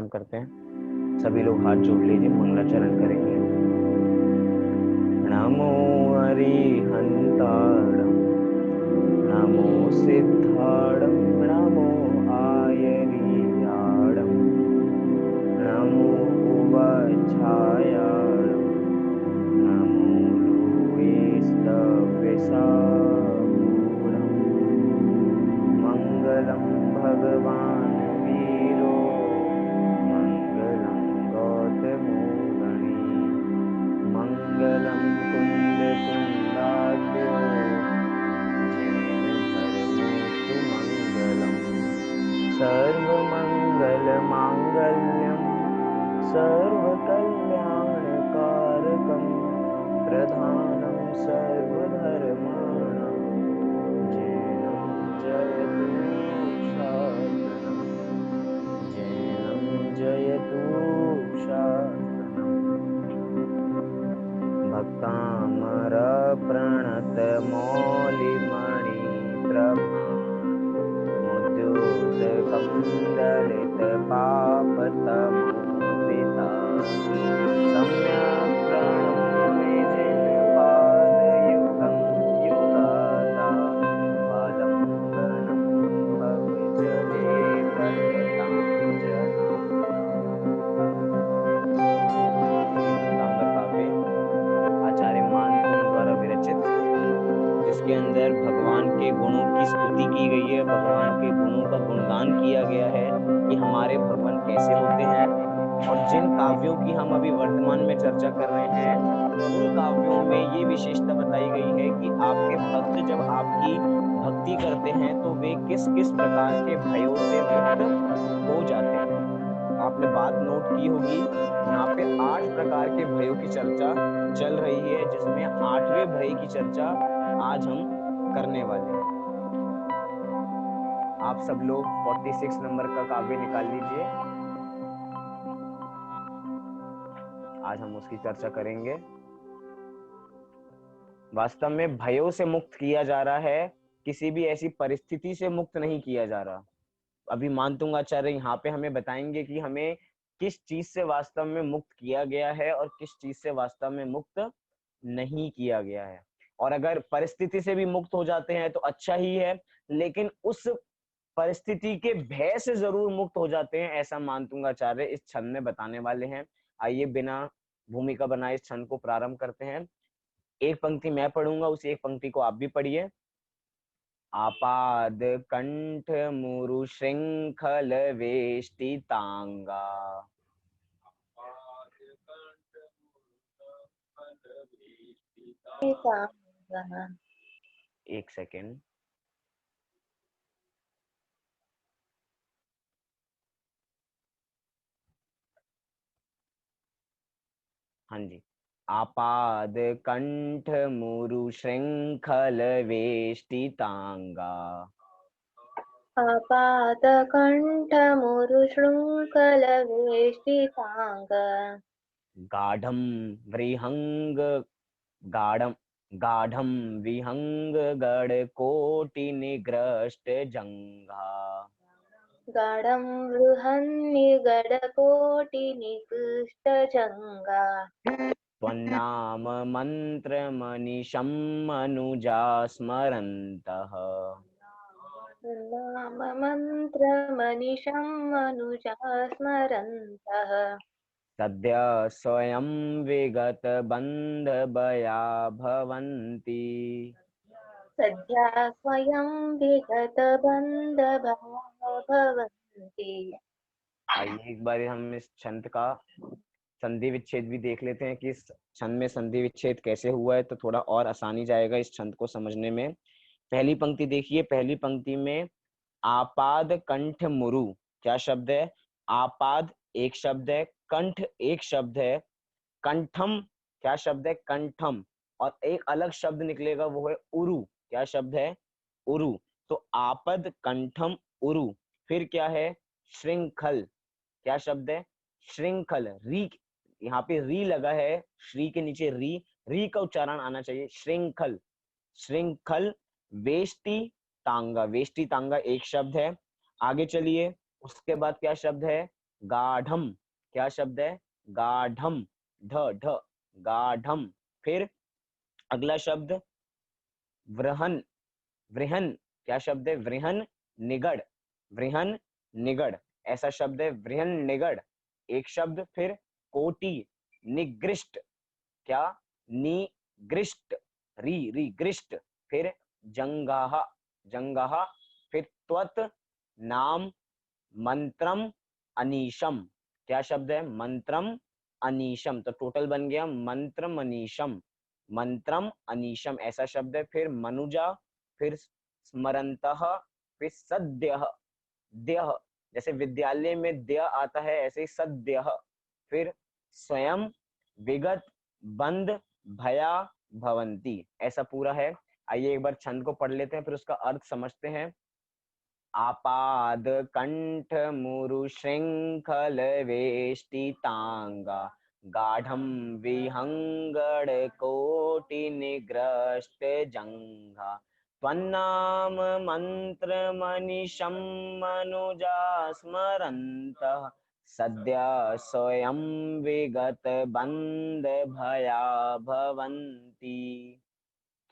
प्रारंभ करते हैं। सभी लोग हाथ जोड़ लीजिए, मंगलाचरण करेंगे। नमो अरिहंताणं नमो सिद्धाणं नमो आयर्याणं नमो उवच्छायाणं नमो लोहितवृषापूरं मंगलं भगवान् वीरो मंगलं गौतमो गणी मंगलं कुन्दकुण्डाद्यो जैन धर्मोऽस्तु मंगलम् सर्वमङ्गलमाङ्गल्यं सर्वकल्याणकारकं प्रधानं सर्वधर्माणां जैनं जयतु शासनं जैनं जयतु शासनं भक्तामरप्रणतमौलिमणिप्रभा मुद्योतकं दलितपापतमोदिता सम्यक् प्रणम्य जिनपादयुगं युगदा बालङ्गनं भवजले कथतां जना। काव्य आचार्य मानकुंड द्वारा विरचित, जिसके अंदर भगवान के गुणों की स्तुति की गई है, भगवान के गुणों का गुणगान किया गया है कि हमारे भगवान कैसे होते हैं। और जिन काव्यों की हम अभी वर्तमान में चर्चा कर रहे हैं, उन काव्यों में ये विशेषता बताई गई है कि आपके भक्त जब आपकी भक्ति करते हैं तो वे किस किस प्रकार के भयों से मुक्त हो जाते हैं। आपने बात नोट की होगी, यहाँ पे 8 प्रकार के भयों की चर्चा चल रही है, जिसमें 8वें भय की चर्चा आज हम करने वाले हैं। आप सब लोग 46 नंबर का काव्य निकाल लीजिए, आज हम उसकी चर्चा करेंगे। वास्तव में भयों से मुक्त किया जा रहा है, किसी भी ऐसी परिस्थिति से मुक्त नहीं किया जा रहा। अभी मानतुंगाचार्य यहाँ पे हमें बताएंगे कि हमें किस चीज से वास्तव में मुक्त किया गया है और किस चीज से वास्तव में मुक्त नहीं किया गया है। और अगर परिस्थिति से भी मुक्त हो जाते हैं तो अच्छा ही है, लेकिन उस परिस्थिति के भय से जरूर मुक्त हो जाते हैं, ऐसा मानतुंगाचार्य इस छंद में बताने वाले हैं। आइए बिना भूमिका बनाए इस छंद को प्रारंभ करते हैं। एक पंक्ति मैं पढ़ूंगा, उसी एक पंक्ति को आप भी पढ़िए। आपाद कंठ मुरु श्रृंखल वेष्टितांगा एक सेकेंड। हाँ जी, आपाद कंठ मुरु श्रृंखल वेष्टितांगा आपादकण्ठमुरुशृङ्खलवेष्टिताङ्ग गाढं व्रिहंग गाढं गाढं विहंग गढ़कोटि निग्रष्ट जंघा गाढं बृहन्निगडकोटिनिकृष्टजङ्गा त्वन्नाम मन्त्रमनिशं मनुजा स्मरन्तः नाम मन्त्रमनिशं मनुजा स्मरन्तः सद्य स्वयं विगत बन्धभया भवन्ति। सद्या स्वयं विगतबन्धभया भवन्ति। आइए एक बार हम इस छंद का संधि विच्छेद भी देख लेते हैं कि इस छंद में संधि विच्छेद कैसे हुआ है, तो थोड़ा और आसानी जाएगा इस छंद को समझने में। पहली पंक्ति देखिए, पहली पंक्ति में आपाद कंठ मुरु क्या शब्द है? आपाद एक शब्द है, कंठ एक शब्द है, कंठम क्या शब्द है? कंठम। और एक अलग शब्द निकलेगा, वो है उरु। क्या शब्द है? उरु। तो आपद कंठम उरु। फिर क्या है? श्रृंखल। क्या शब्द है? श्रृंखल। री, यहाँ पे री लगा है, श्री के नीचे री, री का उच्चारण आना चाहिए। श्रृंखल, श्रृंखल वेष्टि तांगा। वेष्टि तांगा एक शब्द है। आगे चलिए, उसके बाद क्या शब्द है? गाढ़म, क्या शब्द है? गाढ़म, ढ ढ, गाढ़म। फिर अगला शब्द वृहन, वृहन, क्या शब्द है? वृहन निगड़, वृहन निगड़, ऐसा शब्द है वृहन निगड़, एक शब्द। फिर कोटि निगृष्ट, क्या? निगृष्ट, री री गृष्ट। फिर जंगाहा, जंगाहा। फिर त्वत नाम मंत्रम अनीशम, क्या शब्द है? मंत्रम अनीशम, तो टोटल बन गया मंत्रम अनीशम, मंत्रम अनीशम ऐसा शब्द है। फिर मनुजा, फिर स्मरंतः, फिर सद्यः, द्यः, जैसे विद्यालय में द्य आता है ऐसे ही सद्यः। फिर स्वयं, विगत, बंद, भया, भवंती, ऐसा पूरा है। आइए एक बार छंद को पढ़ लेते हैं फिर उसका अर्थ समझते हैं। आपाद कंठ मुरु श्रृंखल वेष्टितांगा गाढ़ं विहंगड़ कोटि निग्रस्त जंघा त्वन्नाम मंत्र मनीषं मनुजा स्मरन्तः सद्य स्वयं विगत बंद भया भवन्ति।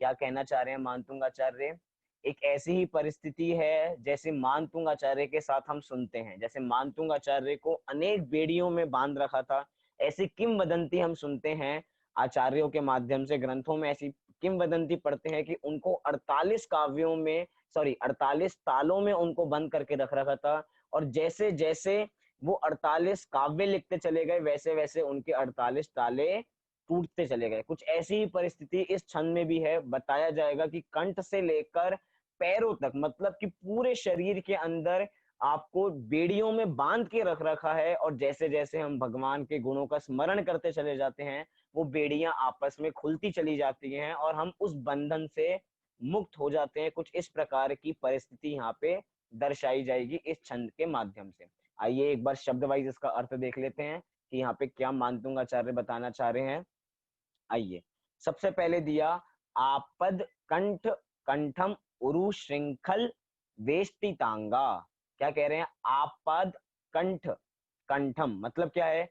क्या कहना चाह रहे हैं मानतुंग आचार्य? एक ऐसी ही परिस्थिति है जैसे मानतुंग आचार्य के साथ हम सुनते हैं, जैसे मानतुंग आचार्य को अनेक बेड़ियों में बांध रखा था, ऐसी किंवदंती हम सुनते हैं आचार्यों के माध्यम से, ग्रंथों में ऐसी किंवदंती पढ़ते हैं कि उनको 48 काव्यों में, सॉरी 48 तालों में उनको बंद करके रख रखा था, और जैसे जैसे वो 48 काव्य लिखते चले गए वैसे वैसे उनके 48 ताले टूटते चले गए। कुछ ऐसी ही परिस्थिति इस छंद में भी है। बताया जाएगा कि कंठ से लेकर पैरों तक, मतलब कि पूरे शरीर के अंदर आपको बेड़ियों में बांध के रख रखा है, और जैसे जैसे हम भगवान के गुणों का स्मरण करते चले जाते हैं वो बेड़ियां आपस में खुलती चली जाती हैं और हम उस बंधन से मुक्त हो जाते हैं। कुछ इस प्रकार की परिस्थिति यहाँ पे दर्शाई जाएगी इस छंद के माध्यम से। आइए एक बार शब्द वाइज इसका अर्थ देख लेते हैं कि यहाँ पे क्या मानतुंग आचार्य बताना चाह रहे हैं। आइए, सबसे पहले दिया आपद कंठ, कंठम उरु श्रृंखल वेष्टितांगा। क्या कह रहे हैं? आपद कंठ, कंठम मतलब क्या है?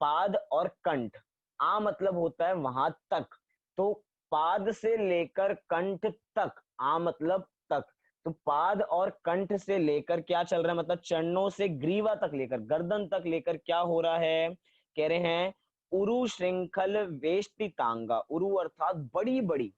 पाद और कंठ। आ मतलब होता है वहां तक, तो पाद से लेकर कंठ तक, आ मतलब तक, तो पाद और कंठ से लेकर क्या चल रहा है, मतलब चरणों से ग्रीवा तक लेकर, गर्दन तक लेकर क्या हो रहा है? कह रहे हैं उरु श्रृंखल वेष्टितांगा, उरु अर्थात बड़ी बड़ी,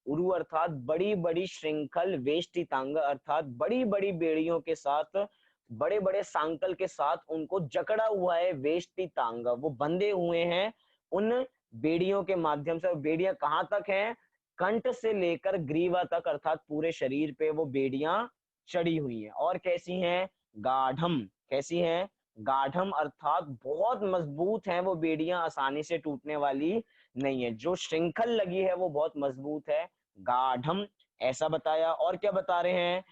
उरु अर्थात बड़ी बड़ी, श्रृंखल वेष्टितांगा अर्थात बड़ी बड़ी बेड़ियों के साथ, बड़े बड़े सांकल के साथ उनको जकड़ा हुआ है। वेष्टितांगा वो बंधे हुए हैं उन बेड़ियों के माध्यम से। बेड़ियां कहां तक हैं? कंठ से लेकर ग्रीवा तक, अर्थात पूरे शरीर पे वो बेड़ियां चढ़ी हुई हैं। और कैसी हैं? गाढ़म, कैसी हैं? गाढ़म अर्थात बहुत मजबूत हैं वो बेड़ियां, आसानी से टूटने वाली नहीं है। जो श्रृंखल लगी है वो बहुत मजबूत है। गाढ़म ऐसा बताया। और क्या बता रहे हैं?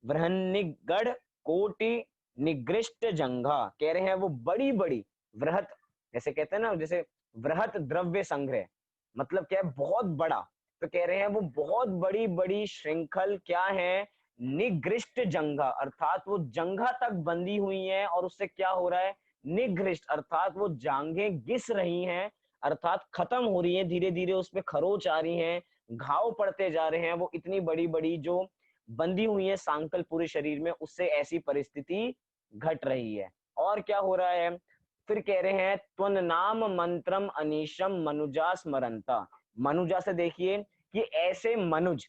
वृहन्निगढ़ कोटि निगृष्ट जंघा, कह रहे हैं वो बड़ी बड़ी वृहत, जैसे कहते हैं ना, जैसे वृहत द्रव्य संग्रह, मतलब क्या है? बहुत बड़ा। तो कह रहे हैं वो बहुत बड़ी बड़ी श्रृंखल क्या है? निगृष्ट जंघा अर्थात वो जंघा तक बंधी हुई है, और उससे क्या हो रहा है? निगृष्ट अर्थात वो जांघें घिस रही हैं, अर्थात खत्म हो रही है धीरे धीरे, उसपे खरोच आ रही हैं, घाव पड़ते जा रहे हैं। वो इतनी बड़ी बड़ी जो बंधी हुई है सांकल पूरे शरीर में, उससे ऐसी परिस्थिति घट रही है। और क्या हो रहा है? फिर कह रहे हैं त्वन नाम मंत्रम अनीशम मनुजा स्मरंता। मनुजा से देखिए कि ऐसे मनुज,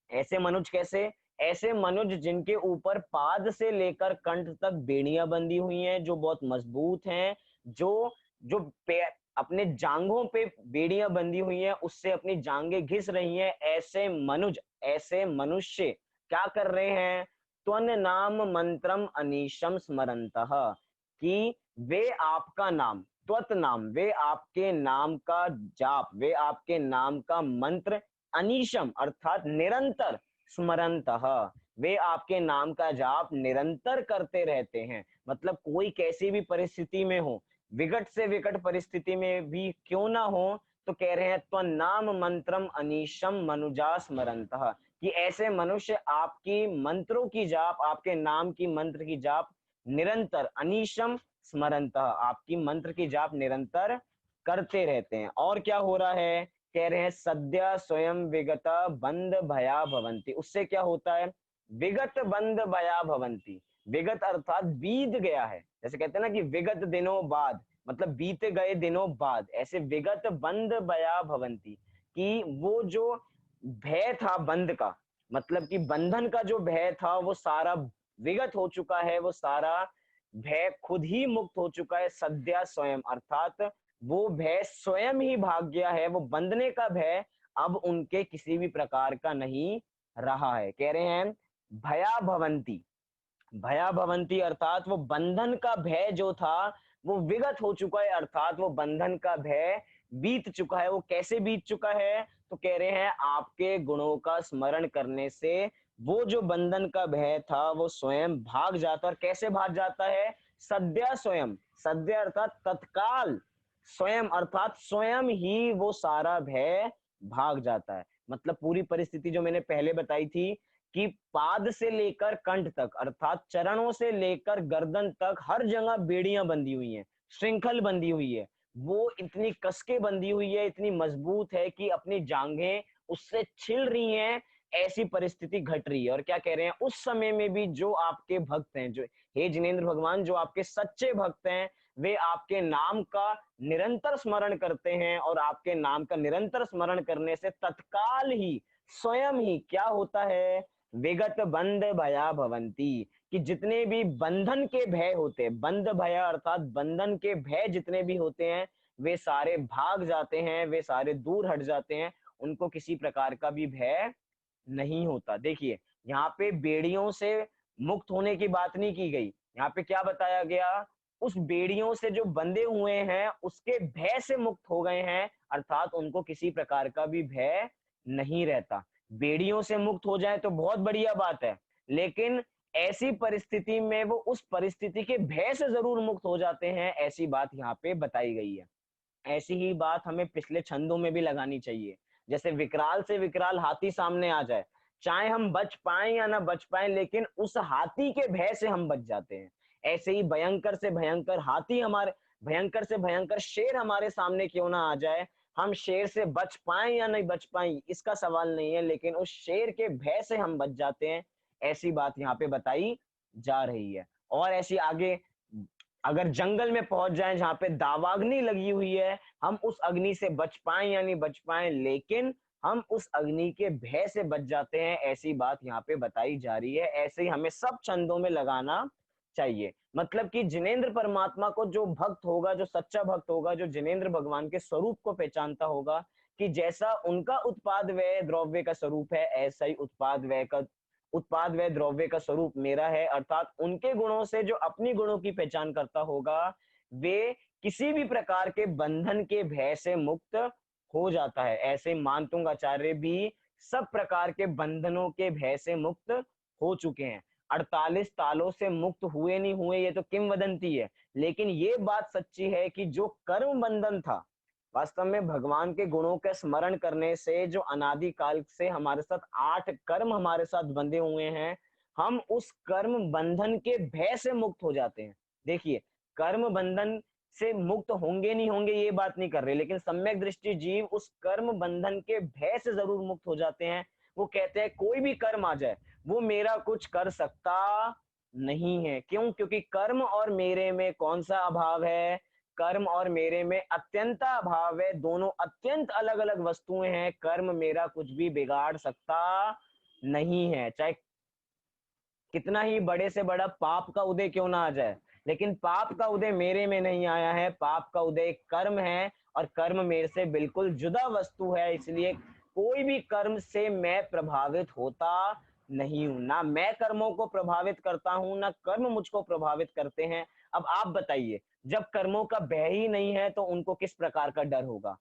ऐसे मनुज कैसे? ऐसे मनुज जिनके ऊपर पाद से लेकर कंठ तक बेड़ियां बंधी हुई हैं, जो बहुत मजबूत हैं, जो जो अपने जांघों पे बेड़ियां बंधी हुई हैं, उससे अपनी जांघें घिस रही हैं, ऐसे मनुज, ऐसे मनुष्य क्या कर रहे हैं? त्वन नाम मंत्रम अनीशम स्मरंतः, कि वे आपका नाम, त्वत नाम, वे आपके नाम का जाप, वे आपके नाम का मंत्र, अनीशम अर्थात निरंतर, स्मरंतः वे आपके नाम का जाप निरंतर करते रहते हैं। मतलब कोई कैसी भी परिस्थिति में हो, विकट से विकट परिस्थिति में भी क्यों ना हो, तो कह रहे हैं त्वं नाम मंत्रम अनीशम मनुजा स्मरंतः, कि ऐसे मनुष्य आपकी मंत्रों की जाप, आपके नाम की मंत्र की जाप निरंतर, अनीशम स्मरंतः, आपकी मंत्र की जाप निरंतर करते रहते हैं। और क्या हो रहा है, कह रहे हैं सद्य स्वयं विगत बंद भया भवंती। उससे क्या होता है, विगत बंद भया भवंती, विगत अर्थात बीत गया है, जैसे कहते हैं ना कि विगत दिनों बाद, मतलब बीते गए दिनों बाद, ऐसे विगत बंद भया भवंती, कि वो जो भय था बंद का, मतलब कि बंधन का जो भय था वो सारा विगत हो चुका है, वो सारा भय खुद ही मुक्त हो चुका है। सद्या स्वयं अर्थात वो भय स्वयं ही भाग गया है, वो बंधने का भय अब उनके किसी भी प्रकार का नहीं रहा है। कह रहे हैं भया भवंती, भया भवंती अर्थात वो बंधन का भय जो था वो विगत हो चुका है, अर्थात वो बंधन का भय बीत चुका है। वो कैसे बीत चुका है, तो कह रहे हैं आपके गुणों का स्मरण करने से वो जो बंधन का भय था वो स्वयं भाग जाता है। और कैसे भाग जाता है, सद्य स्वयं, सद्य अर्थात तत्काल, स्वयं अर्थात स्वयं ही वो सारा भय भाग जाता है। मतलब पूरी परिस्थिति जो मैंने पहले बताई थी कि पाद से लेकर कंठ तक अर्थात चरणों से लेकर गर्दन तक हर जगह बेड़ियां बंधी हुई हैं, श्रृंखल बंधी हुई है, वो इतनी कसके बंधी हुई है, इतनी मजबूत है कि अपनी जांघें उससे छिल रही हैं, ऐसी परिस्थिति घट रही है। और क्या कह रहे हैं, उस समय में भी जो आपके भक्त हैं, जो हे जिनेंद्र भगवान, जो आपके सच्चे भक्त हैं, वे आपके नाम का निरंतर स्मरण करते हैं, और आपके नाम का निरंतर स्मरण करने से तत्काल ही स्वयं ही क्या होता है, विगत बंद भया भवंती, कि जितने भी बंधन के भय होते हैं, बंद भया अर्थात बंधन के भय जितने भी होते हैं वे सारे भाग जाते हैं, वे सारे दूर हट जाते हैं, उनको किसी प्रकार का भी भय नहीं होता। देखिए यहाँ पे बेड़ियों से मुक्त होने की बात नहीं की गई, यहाँ पे क्या बताया गया, उस बेड़ियों से जो बंधे हुए हैं उसके भय से मुक्त हो गए हैं, अर्थात उनको किसी प्रकार का भी भय नहीं रहता। बेड़ियों से मुक्त हो जाए तो बहुत बढ़िया बात है, लेकिन ऐसी परिस्थिति में वो उस परिस्थिति के भय से जरूर मुक्त हो जाते हैं, ऐसी बात यहाँ पे बताई गई है। ऐसी ही बात हमें पिछले छंदों में भी लगानी चाहिए। जैसे विकराल से विकराल हाथी सामने आ जाए, चाहे हम बच पाए या ना बच पाए, लेकिन उस हाथी के भय से हम बच जाते हैं। ऐसे ही भयंकर से भयंकर हाथी हमारे, भयंकर से भयंकर शेर हमारे सामने क्यों ना आ जाए, हम शेर से बच पाए या नहीं बच पाए इसका सवाल नहीं है, लेकिन उस शेर के भय से हम बच जाते हैं, ऐसी बात यहाँ पे बताई जा रही है। और ऐसी आगे अगर जंगल में पहुंच जाएं जहां पे दावाग्नि लगी हुई है, हम उस अग्नि से बच पाए या नहीं बच पाए, लेकिन हम उस अग्नि के भय से बच जाते हैं, ऐसी बात यहाँ पे बताई जा रही है। ऐसे ही हमें सब छंदों में लगाना चाहिए। मतलब कि जिनेंद्र परमात्मा को जो भक्त होगा, जो सच्चा भक्त होगा, जो जिनेंद्र भगवान के स्वरूप को पहचानता होगा कि जैसा उनका उत्पाद व्यय द्रव्य का स्वरूप है, ऐसा ही उत्पाद व द्रव्य का स्वरूप मेरा है, अर्थात उनके गुणों से जो अपनी गुणों की पहचान करता होगा वे किसी भी प्रकार के बंधन के भय से मुक्त हो जाता है। ऐसे मानतुंग आचार्य भी सब प्रकार के बंधनों के भय से मुक्त हो चुके हैं। 48 तालों से मुक्त हुए नहीं हुए ये तो किंवदंती है, लेकिन ये बात सच्ची है कि जो कर्म बंधन था, वास्तव में भगवान के गुणों के स्मरण करने से जो अनादि काल से हमारे साथ 8 कर्म हमारे साथ बंधे हुए हैं, हम उस कर्म बंधन के भय से मुक्त हो जाते हैं। देखिए कर्म बंधन से मुक्त होंगे नहीं होंगे ये बात नहीं कर रहे, लेकिन सम्यक दृष्टि जीव उस कर्म बंधन के भय से जरूर मुक्त हो जाते हैं। वो कहते हैं कोई भी कर्म आ जाए वो मेरा कुछ कर सकता नहीं है। क्यों? क्योंकि कर्म और मेरे में कौन सा अभाव है, कर्म और मेरे में अत्यंत अभाव है, दोनों अत्यंत अलग अलग वस्तुएं हैं। कर्म मेरा कुछ भी बिगाड़ सकता नहीं है, चाहे कितना ही बड़े से बड़ा पाप का उदय क्यों ना आ जाए, लेकिन पाप का उदय मेरे में नहीं आया है, पाप का उदय कर्म है, और कर्म मेरे से बिल्कुल जुदा वस्तु है। इसलिए कोई भी कर्म से मैं प्रभावित होता नहीं हूं, ना मैं कर्मों को प्रभावित करता हूं, ना कर्म मुझको प्रभावित करते हैं। अब आप बताइए, जब कर्मों का भय ही नहीं है तो उनको किस प्रकार का डर होगा।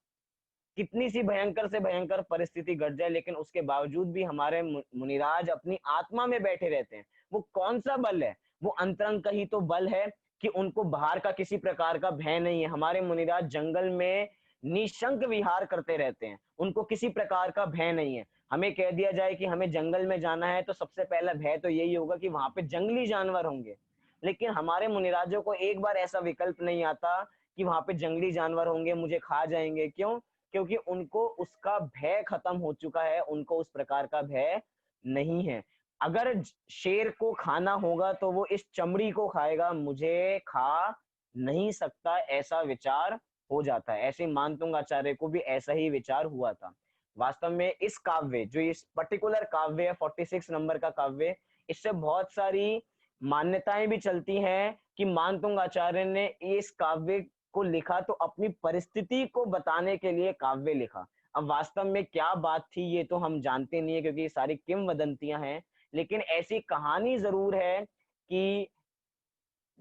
कितनी सी भयंकर से भयंकर परिस्थिति घट जाए, लेकिन उसके बावजूद भी हमारे मुनिराज अपनी आत्मा में बैठे रहते हैं। वो कौन सा बल है, वो अंतरंग का ही तो बल है कि उनको बाहर का किसी प्रकार का भय नहीं है। हमारे मुनिराज जंगल में निशंक विहार करते रहते हैं, उनको किसी प्रकार का भय नहीं है। हमें कह दिया जाए कि हमें जंगल में जाना है तो सबसे पहला भय तो यही होगा कि वहां पे जंगली जानवर होंगे, लेकिन हमारे मुनिराजों को एक बार ऐसा विकल्प नहीं आता कि वहां पे जंगली जानवर होंगे, मुझे खा जाएंगे। क्यों? क्योंकि उनको उसका भय खत्म हो चुका है, उनको उस प्रकार का भय नहीं है। अगर शेर को खाना होगा तो वो इस चमड़ी को खाएगा, मुझे खा नहीं सकता, ऐसा विचार हो जाता है। ऐसे मानतुंग आचार्य को भी ऐसा ही विचार हुआ था। वास्तव में इस काव्य, जो इस पर्टिकुलर काव्य है 46 नंबर का काव्य, इससे बहुत सारी मान्यताएं भी चलती हैं कि मानतुंग आचार्य ने इस काव्य को लिखा तो अपनी परिस्थिति को बताने के लिए काव्य लिखा। अब वास्तव में क्या बात थी ये तो हम जानते नहीं है, क्योंकि ये सारी किंवदंतियां हैं। लेकिन ऐसी कहानी जरूर है कि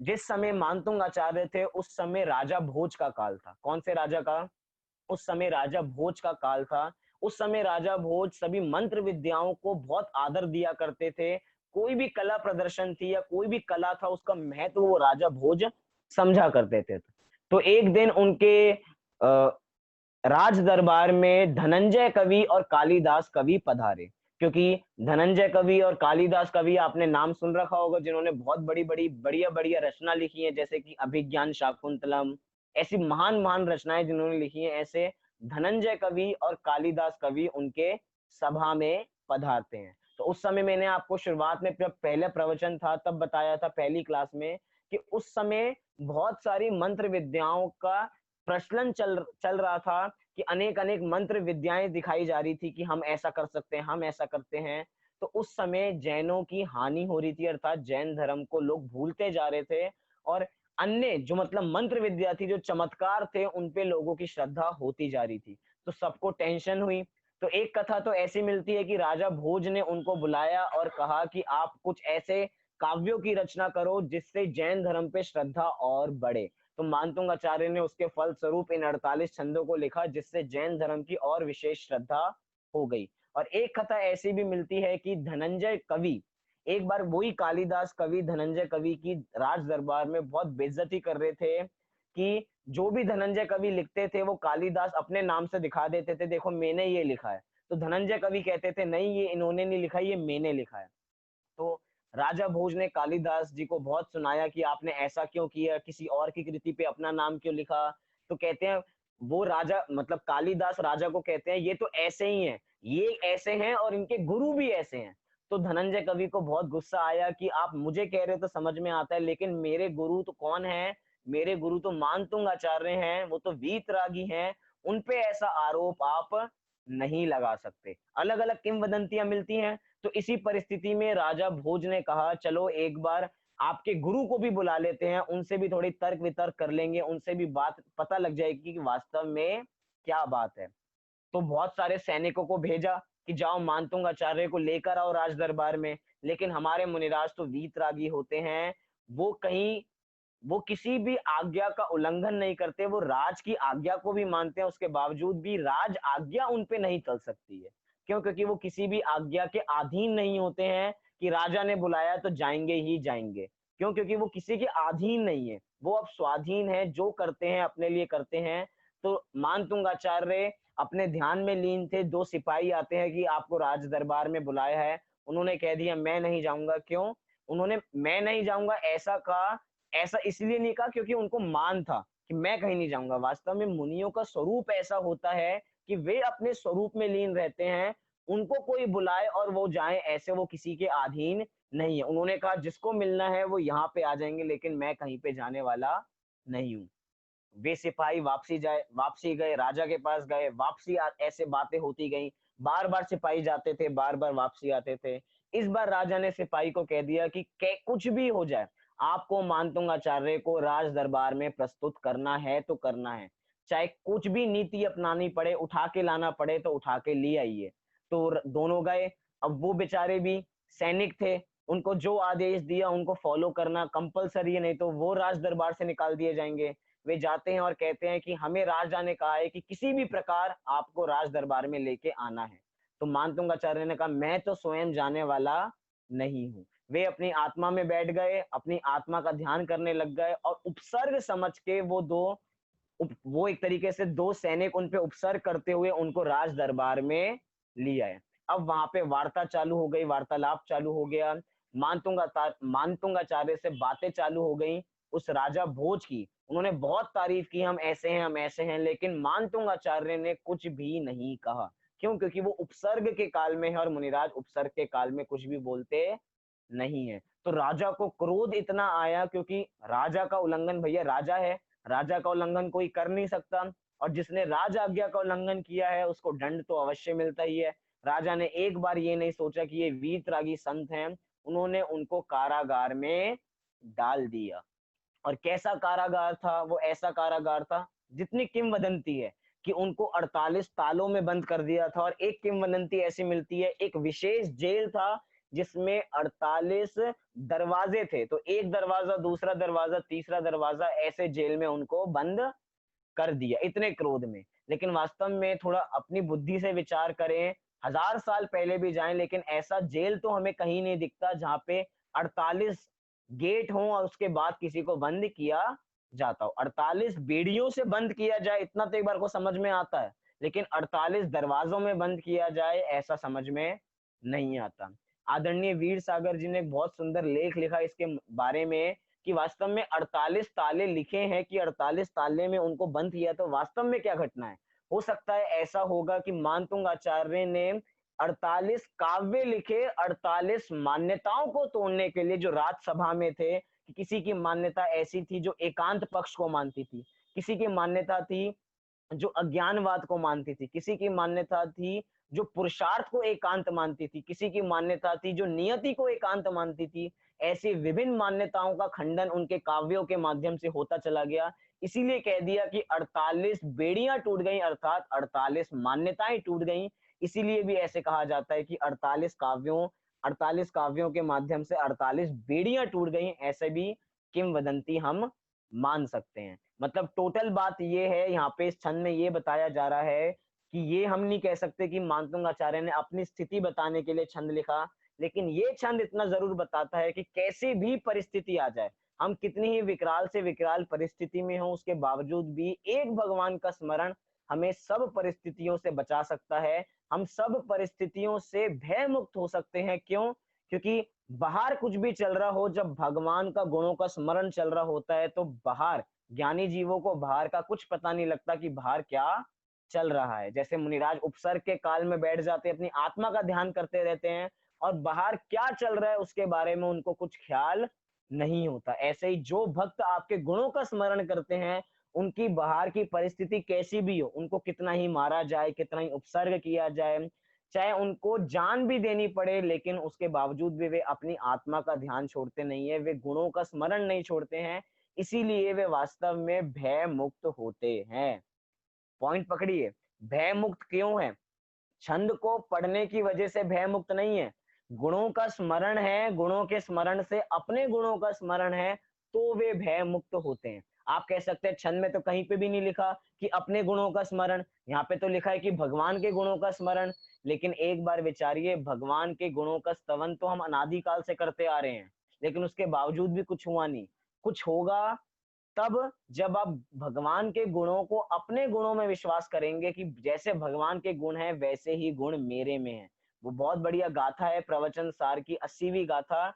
जिस समय मानतुंग आचार्य थे उस समय राजा भोज का काल था। कौन से राजा का? उस समय राजा भोज का काल था। उस समय राजा भोज सभी मंत्र विद्याओं को बहुत आदर दिया करते थे। कोई भी कला प्रदर्शन थी या कोई भी कला था, उसका महत्व वो राजा भोज समझा करते थे। तो एक दिन उनके राज दरबार में धनंजय कवि और कालिदास कवि पधारे। क्योंकि धनंजय कवि और कालिदास कवि आपने नाम सुन रखा होगा, जिन्होंने बहुत बड़ी बड़ी बढ़िया बढ़िया रचना लिखी है, जैसे कि अभिज्ञान शाकुंतलम, ऐसी महान महान रचनाएं जिन्होंने लिखी हैं। ऐसे धनंजय कवि और कालिदास कवि उनके सभा में पधारते हैं। तो उस समय मैंने आपको शुरुआत में जब पहले प्रवचन था तब बताया था पहली क्लास में कि उस समय बहुत सारी मंत्र विद्याओं का प्रचलन चल रहा था, कि अनेक अनेक मंत्र विद्याएं दिखाई जा रही थी कि हम ऐसा कर सकते हैं, हम ऐसा करते हैं। तो उस समय जैनों की हानि हो रही थी, अर्थात जैन धर्म को लोग भूलते जा रहे थे, और अन्य जो मतलब मंत्र विद्या थी, जो चमत्कार थे, उन पे लोगों की श्रद्धा होती जा रही थी। तो सबको टेंशन हुई। तो एक कथा तो ऐसी मिलती है कि राजा भोज ने उनको बुलाया और कहा कि आप कुछ ऐसे काव्यों की रचना करो जिससे जैन धर्म पे श्रद्धा और बढ़े। तो मानतुंग आचार्य ने उसके फल स्वरूप इन 48 छंदों को लिखा, जिससे जैन धर्म की और विशेष श्रद्धा हो गई। और एक कथा ऐसी भी मिलती है कि धनंजय कवि एक बार वही कालिदास कवि धनंजय कवि की राज दरबार में बहुत बेइज्जती कर रहे थे, कि जो भी धनंजय कवि लिखते थे वो कालिदास अपने नाम से दिखा देते थे, देखो मैंने ये लिखा है। तो धनंजय कवि कहते थे नहीं, ये इन्होंने नहीं लिखा, ये मैंने लिखा है। तो राजा भोज ने कालिदास जी को बहुत सुनाया कि आपने ऐसा क्यों किया, किसी और की कृति पे अपना नाम क्यों लिखा। तो कहते हैं वो राजा मतलब कालिदास राजा को कहते हैं ये तो ऐसे ही हैं, ये ऐसे हैं और इनके गुरु भी ऐसे हैं। तो धनंजय कवि को बहुत गुस्सा आया कि आप मुझे कह रहे हो तो समझ में आता है, लेकिन मेरे गुरु तो कौन है? मेरे गुरु तो मानतुंग आचार्य हैं, वो तो वीतरागी हैं, उन पे ऐसा आरोप आप नहीं लगा सकते। अलग अलग किंवदंतियां मिलती हैं। तो इसी परिस्थिति में राजा भोज ने कहा चलो एक बार आपके गुरु को भी बुला लेते हैं, उनसे भी थोड़ी तर्क वितर्क कर लेंगे, उनसे भी बात पता लग जाएगी कि वास्तव में क्या बात है। तो बहुत सारे सैनिकों को भेजा कि जाओ मानतुंग आचार्य को लेकर आओ राज दरबार में। लेकिन हमारे मुनिराज तो वीतरागी होते हैं, वो किसी भी आज्ञा का उल्लंघन नहीं करते, वो राज की आज्ञा को भी मानते हैं, उसके बावजूद भी राज आज्ञा उन पे नहीं चल सकती है। क्यों? क्योंकि वो किसी भी आज्ञा के अधीन नहीं होते हैं कि राजा ने बुलाया तो जाएंगे ही जाएंगे। क्यों? क्योंकि वो किसी के अधीन नहीं है, वो अब स्वाधीन है, जो करते हैं अपने लिए करते हैं। तो मानतुंग आचार्य अपने ध्यान में लीन थे। दो सिपाही आते हैं कि आपको राज दरबार में बुलाया है। उन्होंने कह दिया मैं नहीं जाऊंगा। क्यों उन्होंने मैं नहीं जाऊंगा ऐसा कहा? ऐसा इसलिए नहीं कहा क्योंकि उनको मान था कि मैं कहीं नहीं जाऊंगा। वास्तव में मुनियों का स्वरूप ऐसा होता है कि वे अपने स्वरूप में लीन रहते हैं। उनको कोई बुलाए और वो जाए, ऐसे वो किसी के अधीन नहीं है। उन्होंने कहा जिसको मिलना है वो यहाँ पे आ जाएंगे, लेकिन मैं कहीं पे जाने वाला नहीं हूँ। वे सिपाही वापसी गए, राजा के पास गए, ऐसे बातें होती गई। बार बार सिपाही जाते थे, बार बार वापसी आते थे। इस बार राजा ने सिपाही को कह दिया कि कुछ भी हो जाए, आपको मानतुंग आचार्य को राज दरबार में प्रस्तुत करना है तो करना है, चाहे कुछ भी नीति अपनानी पड़े, उठा के लाना पड़े तो उठा के ले आइए। तो दोनों गए। अब वो बेचारे भी सैनिक थे, उनको जो आदेश दिया उनको फॉलो करना कंपलसरी है, नहीं तो वो राज दरबार से निकाल दिए जाएंगे। वे जाते हैं और कहते हैं कि हमें राजा ने कहा है कि किसी भी प्रकार आपको राज दरबार में लेके आना है। तो मानतुंग आचार्य ने कहा मैं तो स्वयं जाने वाला नहीं हूँ। वे अपनी आत्मा में बैठ गए, अपनी आत्मा का ध्यान करने लग गए, और उपसर्ग समझ के वो एक तरीके से दो सैनिक उन पे उपसर्ग करते हुए उनको राज दरबार में लिया है। अब वहां पे वार्ता चालू हो गई, वार्तालाप चालू हो गया। मानतुंगाचार्य से बातें चालू हो गई उस राजा भोज की। उन्होंने बहुत तारीफ की, हम ऐसे हैं, हम ऐसे हैं, लेकिन मानतुंगाचार्य ने कुछ भी नहीं कहा। क्यों? क्योंकि वो उपसर्ग के काल में है और मुनिराज उपसर्ग के काल में कुछ भी बोलते नहीं है। तो राजा को क्रोध इतना आया, क्योंकि राजा का उल्लंघन, भैया राजा है, राजा का उल्लंघन कोई कर नहीं सकता, और जिसने राज आज्ञा का उल्लंघन किया है उसको दंड तो अवश्य मिलता ही है। राजा ने एक बार ये नहीं सोचा कि ये वीतरागी संत हैं, उन्होंने उनको कारागार में डाल दिया। और कैसा कारागार था वो? ऐसा कारागार था, जितनी किंवदंती है कि उनको 48 तालों में बंद कर दिया था। और एक किंवदंती ऐसी मिलती है, एक विशेष जेल था जिसमें 48 दरवाजे थे, तो एक दरवाजा, दूसरा दरवाजा, तीसरा दरवाजा, ऐसे जेल में उनको बंद कर दिया इतने क्रोध में। लेकिन वास्तव में थोड़ा अपनी बुद्धि से विचार करें, 1000 साल पहले भी जाएं, लेकिन ऐसा जेल तो हमें कहीं नहीं दिखता जहां पे 48 गेट हों और उसके बाद किसी को बंद किया जाता हो। 48 बेड़ियों से बंद किया जाए इतना तो एक बार को समझ में आता है, लेकिन 48 दरवाजों में बंद किया जाए ऐसा समझ में नहीं आता। आदरणीय वीर सागर जी ने एक बहुत सुंदर लेख लिखा इसके बारे में कि वास्तव में 48 ताले लिखे हैं कि 48 ताले में उनको बंद किया, तो वास्तव में क्या घटना है? हो सकता है ऐसा होगा कि मानतुंग आचार्य ने 48 काव्य लिखे 48 मान्यताओं को तोड़ने के लिए, जो राजसभा में थे। कि किसी की मान्यता ऐसी थी जो एकांत पक्ष को मानती थी, किसी की मान्यता थी जो अज्ञानवाद को मानती थी, किसी की मान्यता थी जो पुरुषार्थ को एकांत मानती थी, किसी की मान्यता थी जो नियति को एकांत मानती थी। ऐसी विभिन्न मान्यताओं का खंडन उनके काव्यों के माध्यम से होता चला गया। इसीलिए कह दिया कि 48 बेड़ियां टूट गई, अर्थात 48 मान्यताएं टूट गई। इसीलिए भी ऐसे कहा जाता है कि 48 काव्यों के माध्यम से 48 बेड़ियां टूट गई, ऐसे भी किंवदंती हम मान सकते हैं। मतलब टोटल बात ये है, यहाँ पे इस छंद में ये बताया जा रहा है कि ये हम नहीं कह सकते कि मानतुंग आचार्य ने अपनी स्थिति बताने के लिए छंद लिखा, लेकिन ये छंद इतना जरूर बताता है कि कैसी भी परिस्थिति आ जाए, हम कितनी ही विकराल से विकराल परिस्थिति में हो, उसके बावजूद भी एक भगवान का स्मरण हमें सब परिस्थितियों से बचा सकता है। हम सब परिस्थितियों से भय मुक्त हो सकते हैं। क्यों? क्योंकि बाहर कुछ भी चल रहा हो, जब भगवान का गुणों का स्मरण चल रहा होता है तो बाहर ज्ञानी जीवों को बाहर का कुछ पता नहीं लगता कि बाहर क्या चल रहा है। जैसे मुनिराज उपसर्ग के काल में बैठ जाते हैं, अपनी आत्मा का ध्यान करते रहते हैं और बाहर क्या चल रहा है उसके बारे में उनको कुछ ख्याल नहीं होता। ऐसे ही जो भक्त आपके गुणों का स्मरण करते हैं, उनकी बाहर की परिस्थिति कैसी भी हो, उनको कितना ही मारा जाए, कितना ही उपसर्ग किया जाए, चाहे उनको जान भी देनी पड़े, लेकिन उसके बावजूद भी वे अपनी आत्मा का ध्यान छोड़ते नहीं है, वे गुणों का स्मरण नहीं छोड़ते हैं। इसीलिए वे वास्तव में भय मुक्त होते हैं। पॉइंट पकड़िए, भय मुक्त क्यों है? छंद को पढ़ने की वजह से भय मुक्त नहीं है, गुणों का स्मरण है, गुणों के स्मरण से अपने गुणों का स्मरण है, तो वे भय मुक्त होते हैं। आप कह सकते हैं छंद में तो कहीं पे भी नहीं लिखा कि अपने गुणों का स्मरण, यहाँ पे तो लिखा है कि भगवान के गुणों का स्मरण। लेकिन एक बार विचारिए, भगवान के गुणों का स्तवन तो हम अनादिकाल से करते आ रहे हैं, लेकिन उसके बावजूद भी कुछ हुआ नहीं। कुछ होगा तब जब आप भगवान के गुणों को अपने गुणों में विश्वास करेंगे कि जैसे भगवान के गुण हैं वैसे ही गुण मेरे में हैं। वो बहुत बढ़िया गाथा है प्रवचन सार की 80वीं गाथा,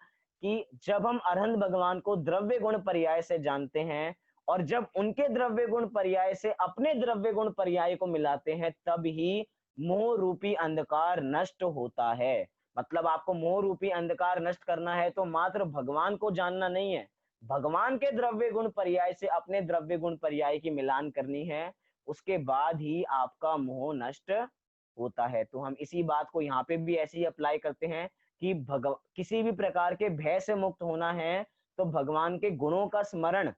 कि जब हम अरहंत भगवान को द्रव्य गुण पर्याय से जानते हैं और जब उनके द्रव्य गुण पर्याय से अपने द्रव्य गुण पर्याय को मिलाते हैं, तब ही मोह रूपी अंधकार नष्ट होता है। मतलब आपको मोह रूपी अंधकार नष्ट करना है तो मात्र भगवान को जानना नहीं है, भगवान के द्रव्य गुण पर्याय से अपने द्रव्य गुण पर्याय की मिलान करनी है। उसके बाद ही आपका मोह नष्ट होता है। तो हम इसी बात को यहाँ पे भी ऐसे ही अप्लाई करते हैं कि किसी भी प्रकार के भय से मुक्त होना है तो भगवान के गुणों का स्मरण,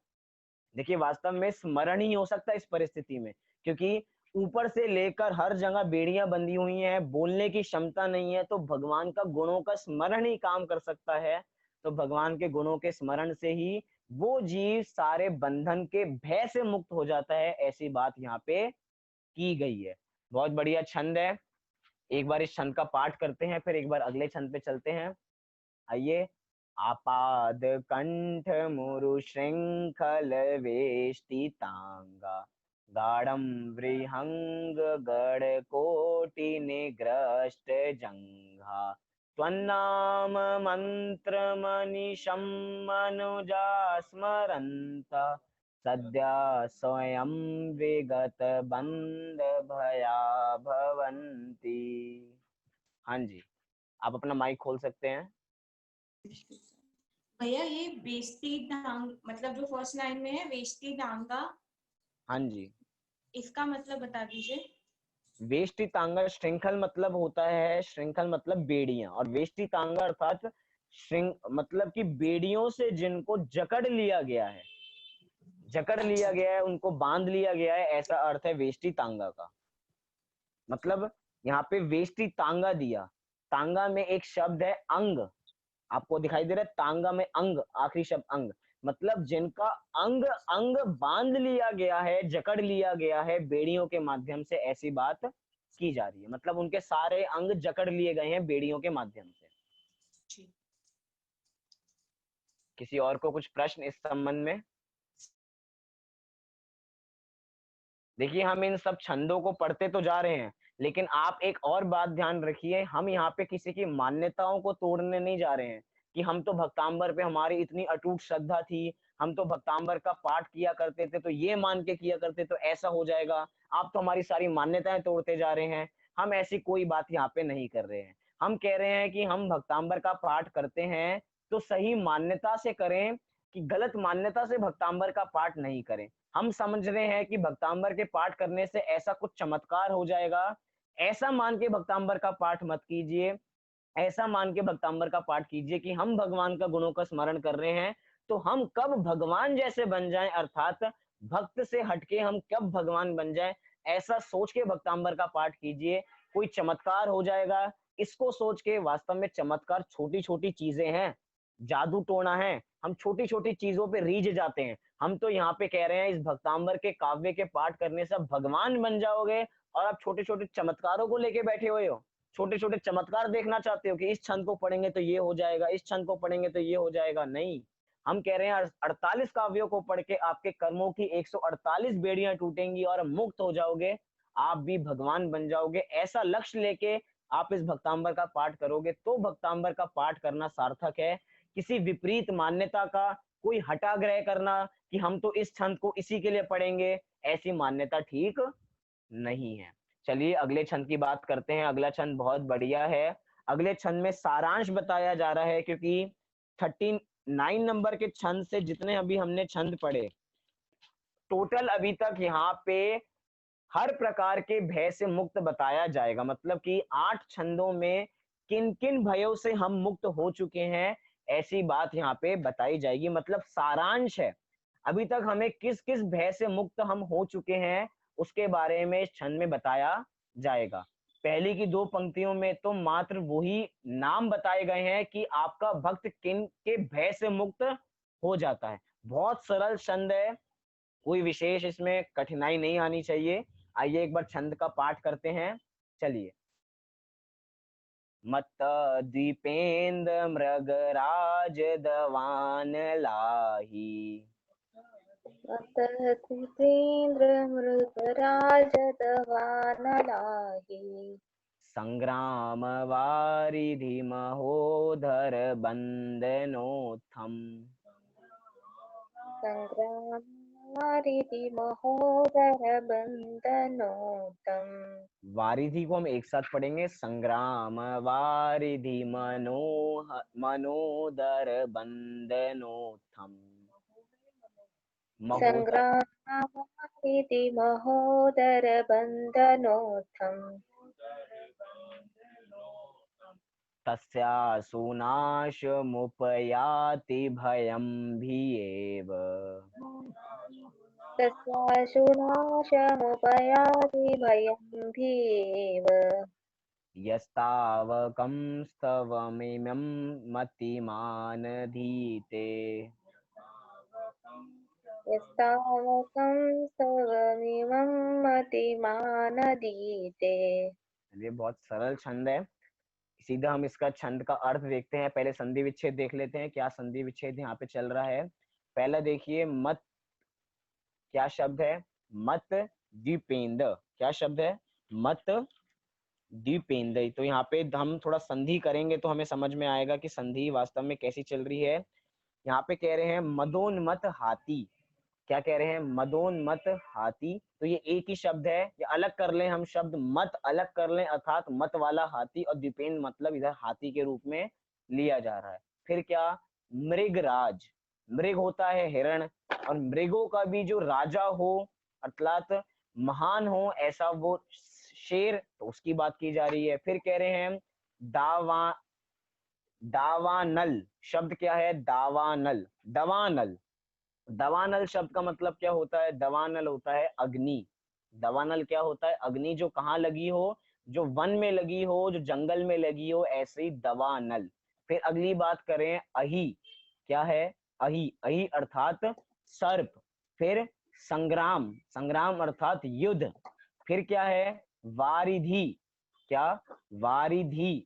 देखिए वास्तव में स्मरण ही हो सकता है इस परिस्थिति में, क्योंकि ऊपर से लेकर हर जगह बेड़ियां बंधी हुई हैं, बोलने की क्षमता नहीं है, तो भगवान का गुणों का स्मरण ही काम कर सकता है। तो भगवान के गुणों के स्मरण से ही वो जीव सारे बंधन के भय से मुक्त हो जाता है, ऐसी बात यहाँ पे की गई है। बहुत बढ़िया छंद है, एक बार इस छंद का पाठ करते हैं, फिर एक बार अगले छंद पे चलते हैं। आइए। आपाद कंठ मुरु श्रृंखल वेष्टितांगा गाढ़ं वृहंग गढ़ कोटि निग्रष्ट जंघा त्वन्नाम मन्त्रमनिशं मनुजा स्मरन्त सद्या स्वयं विगत बंद भया भवन्ति। हाँ जी, आप अपना माइक खोल सकते हैं। भैया ये वेष्टि डांग मतलब जो फर्स्ट लाइन में है वेष्टि डांगा, हाँ जी, इसका मतलब बता दीजिए। वेष्टि तांगा श्रृंखल मतलब होता है, श्रृंखल मतलब बेड़ियां, और वेष्टि तांगा अर्थात श्रृंग मतलब कि बेड़ियों से जिनको जकड़ लिया गया है, जकड़ लिया गया है, उनको बांध लिया गया है, ऐसा अर्थ है वेष्टि तांगा का। मतलब यहाँ पे वेष्टि तांगा दिया, तांगा में एक शब्द है अंग, आपको दिखाई दे रहा है, तांगा में अंग, आखिरी शब्द अंग, मतलब जिनका अंग अंग बांध लिया गया है, जकड़ लिया गया है बेड़ियों के माध्यम से, ऐसी बात की जा रही है। मतलब उनके सारे अंग जकड़ लिए गए हैं बेड़ियों के माध्यम से। किसी और को कुछ प्रश्न इस संबंध में? देखिए हम इन सब छंदों को पढ़ते तो जा रहे हैं, लेकिन आप एक और बात ध्यान रखिए, हम यहाँ पे किसी की मान्यताओं को तोड़ने नहीं जा रहे हैं कि हम तो भक्तांबर पे हमारी इतनी अटूट श्रद्धा थी, हम तो भक्तांबर का पाठ किया करते थे तो ये मान के किया करते तो ऐसा हो जाएगा, आप तो हमारी सारी मान्यताएं तोड़ते जा रहे हैं। हम ऐसी कोई बात यहाँ पे नहीं कर रहे हैं। हम कह रहे हैं कि हम भक्तांबर का पाठ करते हैं तो सही मान्यता से करें, कि गलत मान्यता से भक्तांबर का पाठ नहीं करें। हम समझ रहे हैं कि भक्तांबर के पाठ करने से ऐसा कुछ चमत्कार हो जाएगा, ऐसा मान के भक्तांबर का पाठ मत कीजिए। ऐसा मान के भक्तांबर का पाठ कीजिए कि हम भगवान का गुणों का स्मरण कर रहे हैं तो हम कब भगवान जैसे बन जाएं, अर्थात भक्त से हटके हम कब भगवान बन जाएं, ऐसा सोच के भक्तांबर का पाठ कीजिए। कोई चमत्कार हो जाएगा इसको सोच के, वास्तव में चमत्कार छोटी छोटी चीजें हैं, जादू टोना है, हम छोटी छोटी चीजों पे रीझ जाते हैं। हम तो यहाँ पे कह रहे हैं इस भक्तांबर के काव्य के पाठ करने से आप भगवान बन जाओगे, और आप छोटे छोटे चमत्कारों को लेके बैठे हुए हो, छोटे छोटे चमत्कार देखना चाहते हो कि इस छंद को पढ़ेंगे तो ये हो जाएगा, इस छंद को पढ़ेंगे तो ये हो जाएगा। नहीं, हम कह रहे हैं 48 काव्यों को पढ़ के आपके कर्मों की 148 बेड़ियां टूटेंगी और मुक्त हो जाओगे, आप भी भगवान बन जाओगे। ऐसा लक्ष्य लेके आप इस भक्तांबर का पाठ करोगे तो भक्तांबर का पाठ करना सार्थक है। किसी विपरीत मान्यता का कोई हटाग्रह करना कि हम तो इस छंद को इसी के लिए पढ़ेंगे, ऐसी मान्यता ठीक नहीं है। चलिए अगले छंद की बात करते हैं। अगला छंद बहुत बढ़िया है। अगले छंद में सारांश बताया जा रहा है, क्योंकि 39 नंबर के छंद से जितने अभी हमने छंद पढ़े, टोटल अभी तक यहाँ पे हर प्रकार के भय से मुक्त बताया जाएगा। मतलब कि 8 छंदों में किन किन भयों से हम मुक्त हो चुके हैं, ऐसी बात यहाँ पे बताई जाएगी। मतलब सारांश है, अभी तक हमें किस किस भय से मुक्त हम हो चुके हैं उसके बारे में इस छंद में बताया जाएगा। पहली की 2 पंक्तियों में तो मात्र वही नाम बताए गए हैं कि आपका भक्त किन के भय से मुक्त हो जाता है। बहुत सरल छंद है, कोई विशेष इसमें कठिनाई नहीं आनी चाहिए। आइए एक बार छंद का पाठ करते हैं। चलिए। मत्त द्वीपेन्द्र मृगराज दवान लाही, अतः कृतेन्द्र मृगराज दवानलाहि, संग्राम वारिधि महोदर बंदनोत्थम, संग्रामारिति महोदर बंदनोतम। वारिधि को हम एक साथ पढ़ेंगे, संग्राम वारिधि मनोदर बंदनोत्थम। महोदर संग्रामारिति महोदर बंदनोतम। तस्यासु नाशमुपयाति भयं भीयेव, तस्याशु नाशमुपयाति भयं भीव। यस्तावकं स्तवमिमं मतिमानधीते, यस्तावकं स्तवमिमं मतिमानदीते। ये बहुत सरल छंद है। सीधा हम इसका छंद का अर्थ देखते हैं। पहले संधि विच्छेद देख लेते हैं, क्या संधि विच्छेद यहाँ पे चल रहा है। पहला देखिए, मत क्या शब्द है, मत द्वीपेन्द्र क्या शब्द है, मत द्वीपेंद्र। तो यहाँ पे हम थोड़ा संधि करेंगे तो हमें समझ में आएगा कि संधि वास्तव में कैसी चल रही है। यहाँ पे कह रहे हैं मदोन्मत हाथी। क्या कह रहे हैं? मदोन्मत हाथी। तो ये एक ही शब्द है, ये अलग कर लें हम, शब्द मत अलग कर लें, अर्थात मत वाला हाथी, और द्वीपेंद्र मतलब इधर हाथी के रूप में लिया जा रहा है। फिर क्या? मृगराज। मृग होता है हिरण, और मृगों का भी जो राजा हो अर्थात महान हो ऐसा वो शेर, तो उसकी बात की जा रही है। फिर कह रहे हैं दावा दावानल। शब्द क्या है? दावानल। दवानल। दवानल शब्द का मतलब क्या होता है? दवानल होता है अग्नि। दवानल क्या होता है? अग्नि जो कहाँ लगी हो, जो वन में लगी हो, जो जंगल में लगी हो, ऐसे ही दवानल। फिर अगली बात करें अही। क्या है? अही। अही अर्थात सर्प। फिर संग्राम। संग्राम अर्थात युद्ध। फिर क्या है? वारिधि। क्या? वारिधि।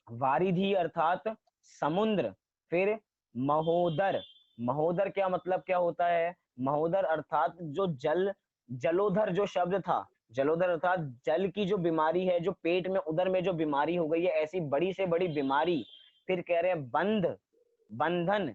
वारिधि अर्थात समुद्र। फिर महोदर। महोदर क्या मतलब क्या होता है? महोदर अर्थात जो जल, जलोधर जो शब्द था, जलोधर अर्थात जल की जो बीमारी है, जो पेट में उदर में जो बीमारी हो गई है, ऐसी बड़ी से बड़ी बीमारी। फिर कह रहे हैं बंध, बंधन,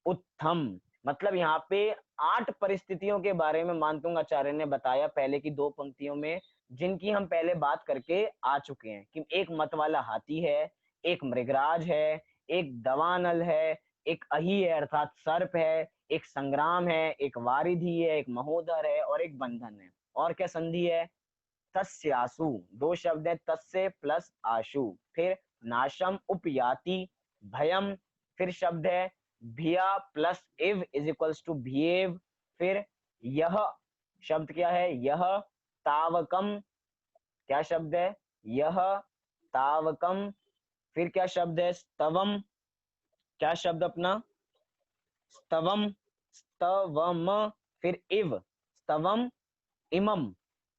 उत्थम। मतलब यहाँ पे 8 परिस्थितियों के बारे में मानतुंग आचार्य ने बताया पहले की 2 पंक्तियों में, जिनकी हम पहले बात करके आ चुके हैं कि एक मत वाला हाथी है, एक मृगराज है, एक दवानल है, एक अही है अर्थात सर्प है, एक संग्राम है, एक वारिधि है, एक महोदर है, और एक बंधन है। और क्या संधि है? तस्यासु। 2 शब्द है, तस्य प्लस आशु। फिर नाशम उपयाति भयम। फिर शब्द है भिया प्लस इव इज इक्वल्स टू भिएव। फिर यह शब्द क्या है? यह तावकम। क्या शब्द है? यह तावकम। फिर क्या शब्द है? स्तवम। क्या शब्द अपना? स्तवम। स्तवम। फिर इव। स्तवम इमम।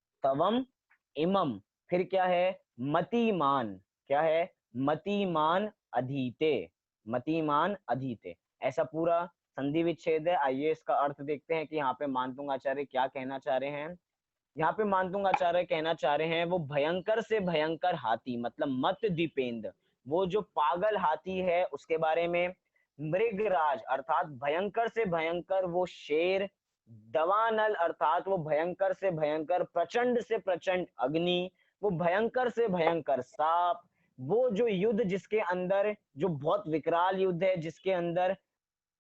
स्तवम इमम। फिर क्या है? मतिमान। क्या है? मतिमान अधीते। मतिमान अधीते। ऐसा पूरा संधि विच्छेद है। आइए इसका अर्थ देखते हैं कि यहाँ पे मानतुंग आचार्य क्या कहना चाह रहे हैं। यहाँ पे मानतुंग आचार्य कहना चाह रहे हैं वो भयंकर से भयंकर हाथी मतलब मत द्वीपेंद्र, वो जो पागल हाथी है उसके बारे में। मृगराज अर्थात भयंकर से भयंकर वो शेर। दवानल अर्थात वो भयंकर से भयंकर प्रचंड से प्रचंड अग्नि। वो भयंकर से भयंकर सांप। वो जो युद्ध जिसके अंदर जो बहुत विकराल युद्ध है, जिसके अंदर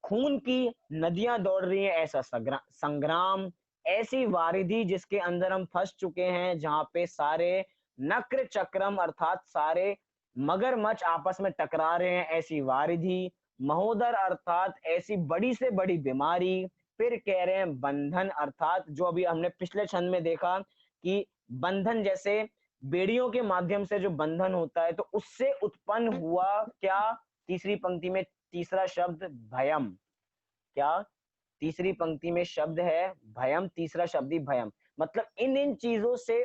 खून की नदियां दौड़ रही हैं, ऐसा संग्राम। ऐसी वारिधि जिसके अंदर हम फंस चुके हैं, जहां पे सारे नक्र चक्रम अर्थात सारे मगरमच्छ आपस में टकरा रहे हैं, ऐसी वारिधि। महोदर अर्थात ऐसी बड़ी से बड़ी बीमारी। फिर कह रहे हैं बंधन अर्थात जो अभी हमने पिछले छंद में देखा कि बंधन जैसे बेड़ियों के माध्यम से जो बंधन होता है, तो उससे उत्पन्न हुआ क्या? तीसरी पंक्ति में तीसरा शब्द भयम। क्या? तीसरी पंक्ति में शब्द है भयम, तीसरा शब्द ही भयम। मतलब इन इन चीजों से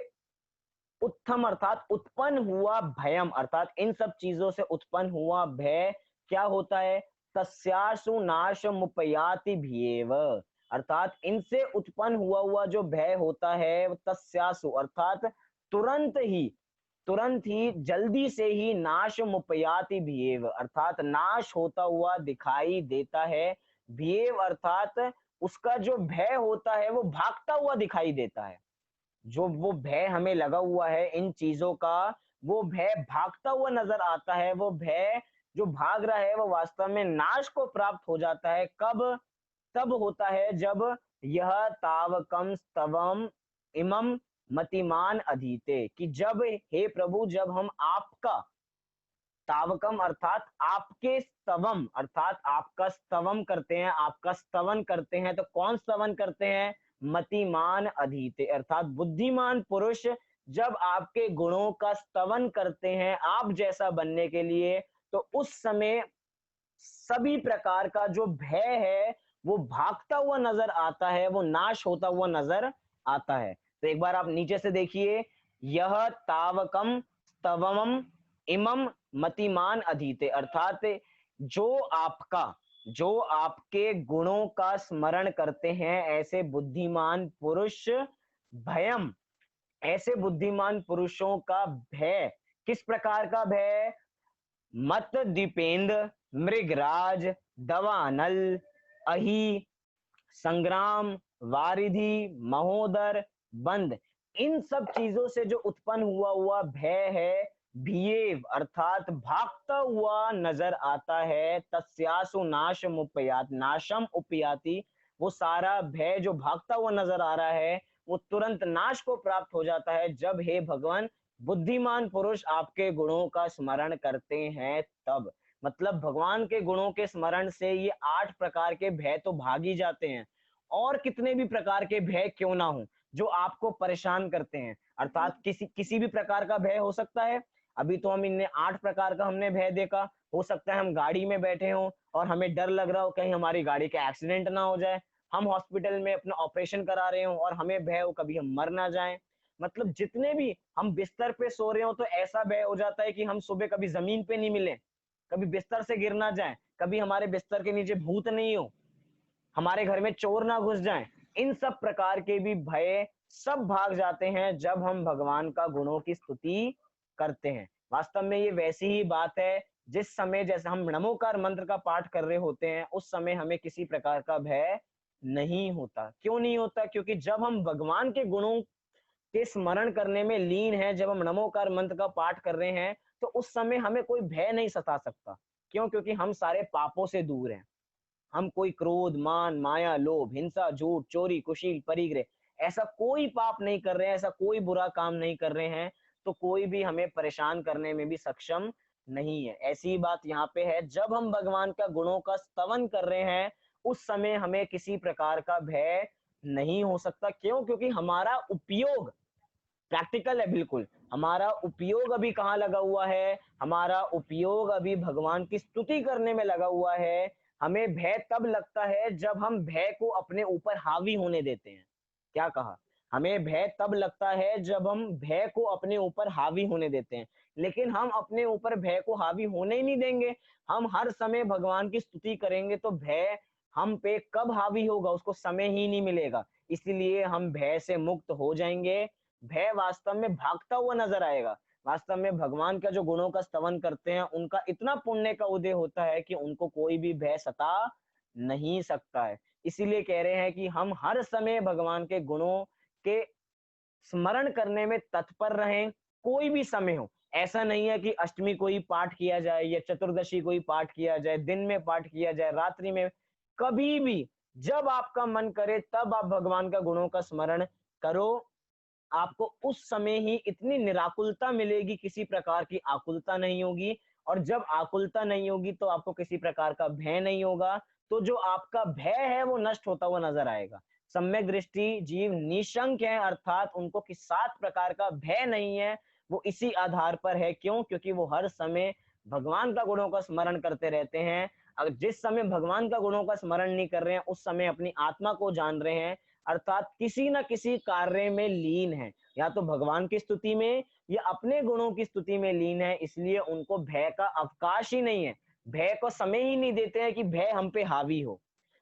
उत्थम अर्थात उत्पन्न हुआ भयम, अर्थात इन सब चीजों से उत्पन्न हुआ भय क्या होता है? तस्यासु नाश मुपयाति भीएव। अर्थात इनसे उत्पन्न हुआ जो भय होता है वो तस्यासु अर्थात तुरंत ही जल्दी से ही नाश मुपयाति भीएव अर्थात नाश होता हुआ दिखाई देता है। भीएव अर्थात उसका जो भय होता है वो भागता हुआ दिखाई देता है। जो वो भय हमें लगा हुआ है इन चीजों का, वो भय भागता हुआ नजर आता है। वो भय जो भाग रहा है वो वास्तव में नाश को प्राप्त हो जाता है। कब? तब होता है जब यह तावकम स्तवम इमम मतिमान अधीते, कि जब हे प्रभु जब हम आपका तावकम अर्थात आपके स्तवम अर्थात आपका स्तवम करते हैं, आपका स्तवन करते हैं। तो कौन स्तवन करते हैं? मतिमान अधीते अर्थात बुद्धिमान पुरुष जब आपके गुणों का स्तवन करते हैं आप जैसा बनने के लिए, तो उस समय सभी प्रकार का जो भय है वो भागता हुआ नजर आता है, वो नाश होता हुआ नजर आता है। तो एक बार आप नीचे से देखिए, यह तावकम स्तवम इमम मतिमान अधीते अर्थात जो आपके गुणों का स्मरण करते हैं ऐसे बुद्धिमान पुरुष भयम ऐसे बुद्धिमान पुरुषों का भय किस प्रकार का भय? मत दीपेंद्र, मृगराज, दवानल, अहि, संग्राम, वारिधि, महोदर, बंद, इन सब चीजों से जो उत्पन्न हुआ भय है, भीयेव अर्थात भागता हुआ नजर आता है, तस्यासु नाशम उपयात, नाशम उपयाति, वो सारा भय जो भागता हुआ नजर आ रहा है वो तुरंत नाश को प्राप्त हो जाता है जब हे भगवान बुद्धिमान पुरुष आपके गुणों का स्मरण करते हैं तब। मतलब भगवान के गुणों के स्मरण से ये 8 प्रकार के भय तो भाग ही जाते हैं, और कितने भी प्रकार के भय क्यों ना हो जो आपको परेशान करते हैं, अर्थात किसी भी प्रकार का भय हो सकता है। अभी तो हम इनने 8 प्रकार का हमने भय देखा। हो सकता है हम गाड़ी में बैठे हों और हमें डर लग रहा हो कहीं हमारी गाड़ी का एक्सीडेंट ना हो जाए, हम हॉस्पिटल में अपना ऑपरेशन करा रहे हो और हमें भय हो कभी हम मर ना जाएं। मतलब जितने भी हम बिस्तर पे सो रहे हो तो ऐसा भय हो जाता है कि हम सुबह कभी जमीन पे नहीं मिले, कभी बिस्तर से गिर ना जाए, कभी हमारे बिस्तर के नीचे भूत नहीं हो, हमारे घर में चोर ना घुस जाएं। इन सब प्रकार के भी भय सब भाग जाते हैं जब हम भगवान का गुणों की स्तुति करते हैं। वास्तव में ये वैसी ही बात है जिस समय जैसे हम नमोकार मंत्र का पाठ कर रहे होते हैं उस समय हमें किसी प्रकार का भय नहीं होता। क्यों नहीं होता? क्योंकि जब हम भगवान के गुणों के स्मरण करने में लीन है, जब हम नमोकार मंत्र का पाठ कर रहे हैं तो उस समय हमें कोई भय नहीं सता सकता। क्यों? क्योंकि हम सारे पापों से दूर हैं। हम कोई क्रोध, मान, माया, लोभ, हिंसा, झूठ, चोरी, कुशील, परिग्रह ऐसा कोई पाप नहीं कर रहे हैं, ऐसा कोई बुरा काम नहीं कर रहे हैं, तो कोई भी हमें परेशान करने में भी सक्षम नहीं है। ऐसी ही बात यहाँ पे है, जब हम भगवान का गुणों का स्तवन कर रहे हैं उस समय हमें किसी प्रकार का भय नहीं हो सकता। क्यों? क्योंकि हमारा उपयोग प्रैक्टिकल है बिल्कुल। हमारा उपयोग अभी कहाँ लगा हुआ है? हमारा उपयोग अभी भगवान की स्तुति करने में लगा हुआ है। हमें भय तब लगता है जब हम भय को अपने ऊपर हावी होने देते हैं। क्या कहा? हमें भय तब लगता है जब हम भय को अपने ऊपर हावी होने देते हैं, लेकिन हम अपने ऊपर भय को हावी होने ही नहीं देंगे। हम हर समय भगवान की स्तुति करेंगे तो भय हम पे कब हावी होगा उसको समय ही नहीं मिलेगा। इसलिए हम भय से मुक्त हो जाएंगे। भय वास्तव में भागता हुआ नजर आएगा। वास्तव में भगवान का जो गुणों का स्तवन करते हैं उनका इतना पुण्य का उदय होता है कि उनको कोई भी भय सता नहीं सकता है। इसीलिए कह रहे हैं कि हम हर समय भगवान के गुणों के स्मरण करने में तत्पर रहें, कोई भी समय हो। ऐसा नहीं है कि अष्टमी को ही पाठ किया जाए या चतुर्दशी को ही पाठ किया जाए, दिन में पाठ किया जाए, रात्रि में, कभी भी जब आपका मन करे तब आप भगवान का गुणों का स्मरण करो। आपको उस समय ही इतनी निराकुलता मिलेगी, किसी प्रकार की आकुलता नहीं होगी, और जब आकुलता नहीं होगी तो आपको किसी प्रकार का भय नहीं होगा। तो जो आपका भय है वो नष्ट होता हुआ नजर आएगा। सम्यक दृष्टि जीव निशंक है, अर्थात उनको किस 7 प्रकार का भय नहीं है। वो इसी आधार पर है। क्यों? क्योंकि वो हर समय भगवान का गुणों का स्मरण करते रहते हैं। अगर जिस समय भगवान का गुणों का स्मरण नहीं कर रहे हैं उस समय अपनी आत्मा को जान रहे हैं, अर्थात किसी न किसी कार्य में लीन है, या तो भगवान की स्तुति में या अपने गुणों की स्तुति में लीन है। इसलिए उनको भय का अवकाश ही नहीं है, भय को समय ही नहीं देते हैं कि भय हम पे हावी हो।